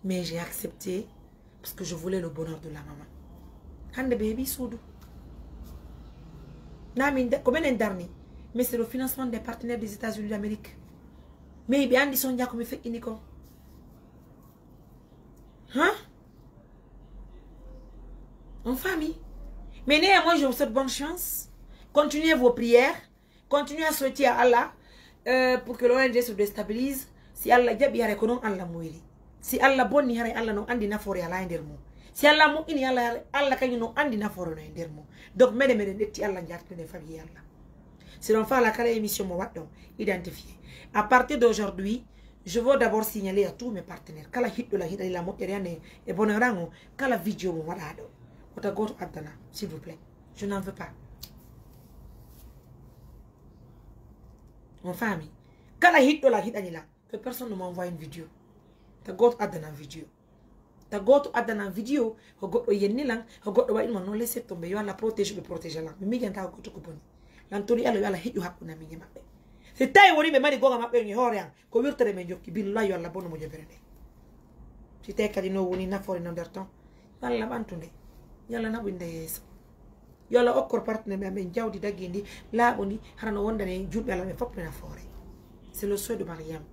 Mais j'ai accepté parce que je voulais le bonheur de la maman. Hande baby soudou. Mais c'est le financement des partenaires des États-Unis d'Amérique. Mais il y a des gens qui me fait uniquement. Hein? En famille. Mais néanmoins, je vous souhaite bonne chance. Continuez vos prières. Continuez à souhaiter à Allah pour que l'ONG se déstabilise. Si Allah jabi hare konon Allah mouiri. Si Allah bonni hare Allah no andi nafore ala endermo. Si Allah mo ini Allah kanyu no andi nafore no endermo. Donc mede netti Allah njart ne famille Allah. C'est l'enfant à la émission Mouadon identifié. À partir d'aujourd'hui, je veux d'abord signaler à tous mes partenaires. Kala hit de la hit la moteriane et bonnerango. Kala vidéo Mouadado. Otagot Adana, s'il vous plaît. Je n'en veux pas. Mon famille. Kala hit de la hit là. Que personne ne m'envoie une vidéo. Tagot Adana vidéo. Tagot Adana vidéo. Ogot yenilang. Ogot wa ilmo non laisser tomber. Yo la protéger le protéger là. Mais miganta ogot kuponi. L'antoni ala yala hit yo hakuna minye mabe. C'est taille wori me mani gonga mabe ni horian. Ko wirtere me jokki billahi yalla bono mo joberede. Si te kadi no woni na fori no derton. Walla bantunde. Yalla na winde yeso. Yalla okkor partenaire me amen jawdi dagindi laboni harano wondane julbe ala me fop na fori. C'est le souhait de Mariam.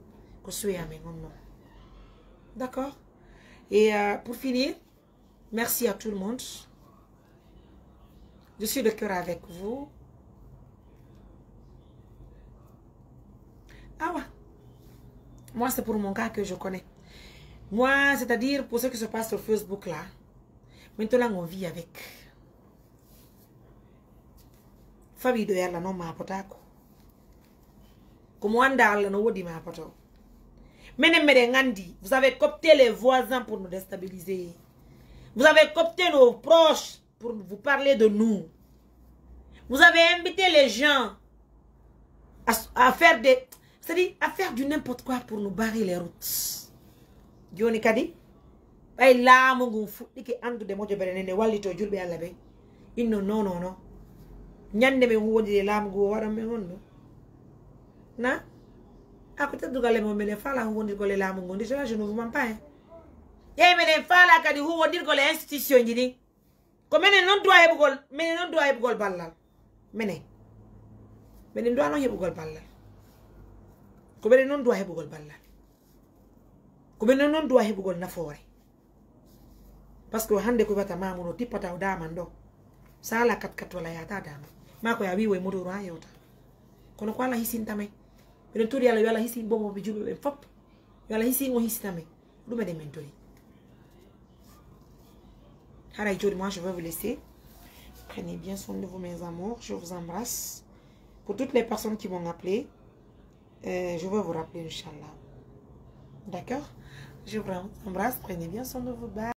Ko souhait amen non. D'accord? Et pour finir, merci à tout le monde. Je suis de cœur avec vous. Ah ouais. Moi, c'est pour mon cas que je connais. Moi, c'est-à-dire pour ce qui se passe sur Facebook là. Maintenant, on vit avec. Famille de Yalla non ma potako. Comme on a no wodi ma poto. Vous avez coopté les voisins pour nous déstabiliser. Vous avez coopté nos proches pour vous parler de nous. Vous avez invité les gens à faire des... C'est-à-dire à faire du n'importe quoi pour nous barrer les routes. Dioni kadi? Bay la mungu futi ke andu de mojo berene walli to julbe Allah be. Inno no. Nyande me wodi la mungu wara me ngondo. Na? Akote dugale mo mele fala wodi ko le la mungu ndi je ne vous mens pas. E mele fala kadi hu wodi ko le institution njini. Ko mene non doit hebugol ballal. Mene doit no hebugol ballal. Ko bene non doit hebugol ballal. Ko bene non doit hebugol nafoore. Parce que hande ko bata mamuno tipata o dama ndo. Sala kat wala yata dama. Mako ya wiwe muduru ayota. Kono ko ala hisintame. Bene turi ala yala hisin bobo be jube be fop. Yala hisin o hisintame. Duma de mentori. Hara jodi, moi je vais vous laisser. Prenez bien soin de vous mes amours. Je vous embrasse. Pour toutes les personnes qui m'ont appelé, je vais vous rappeler, Inch'Allah. D'accord? Je vous embrasse. Prenez bien soin de vous. Bye.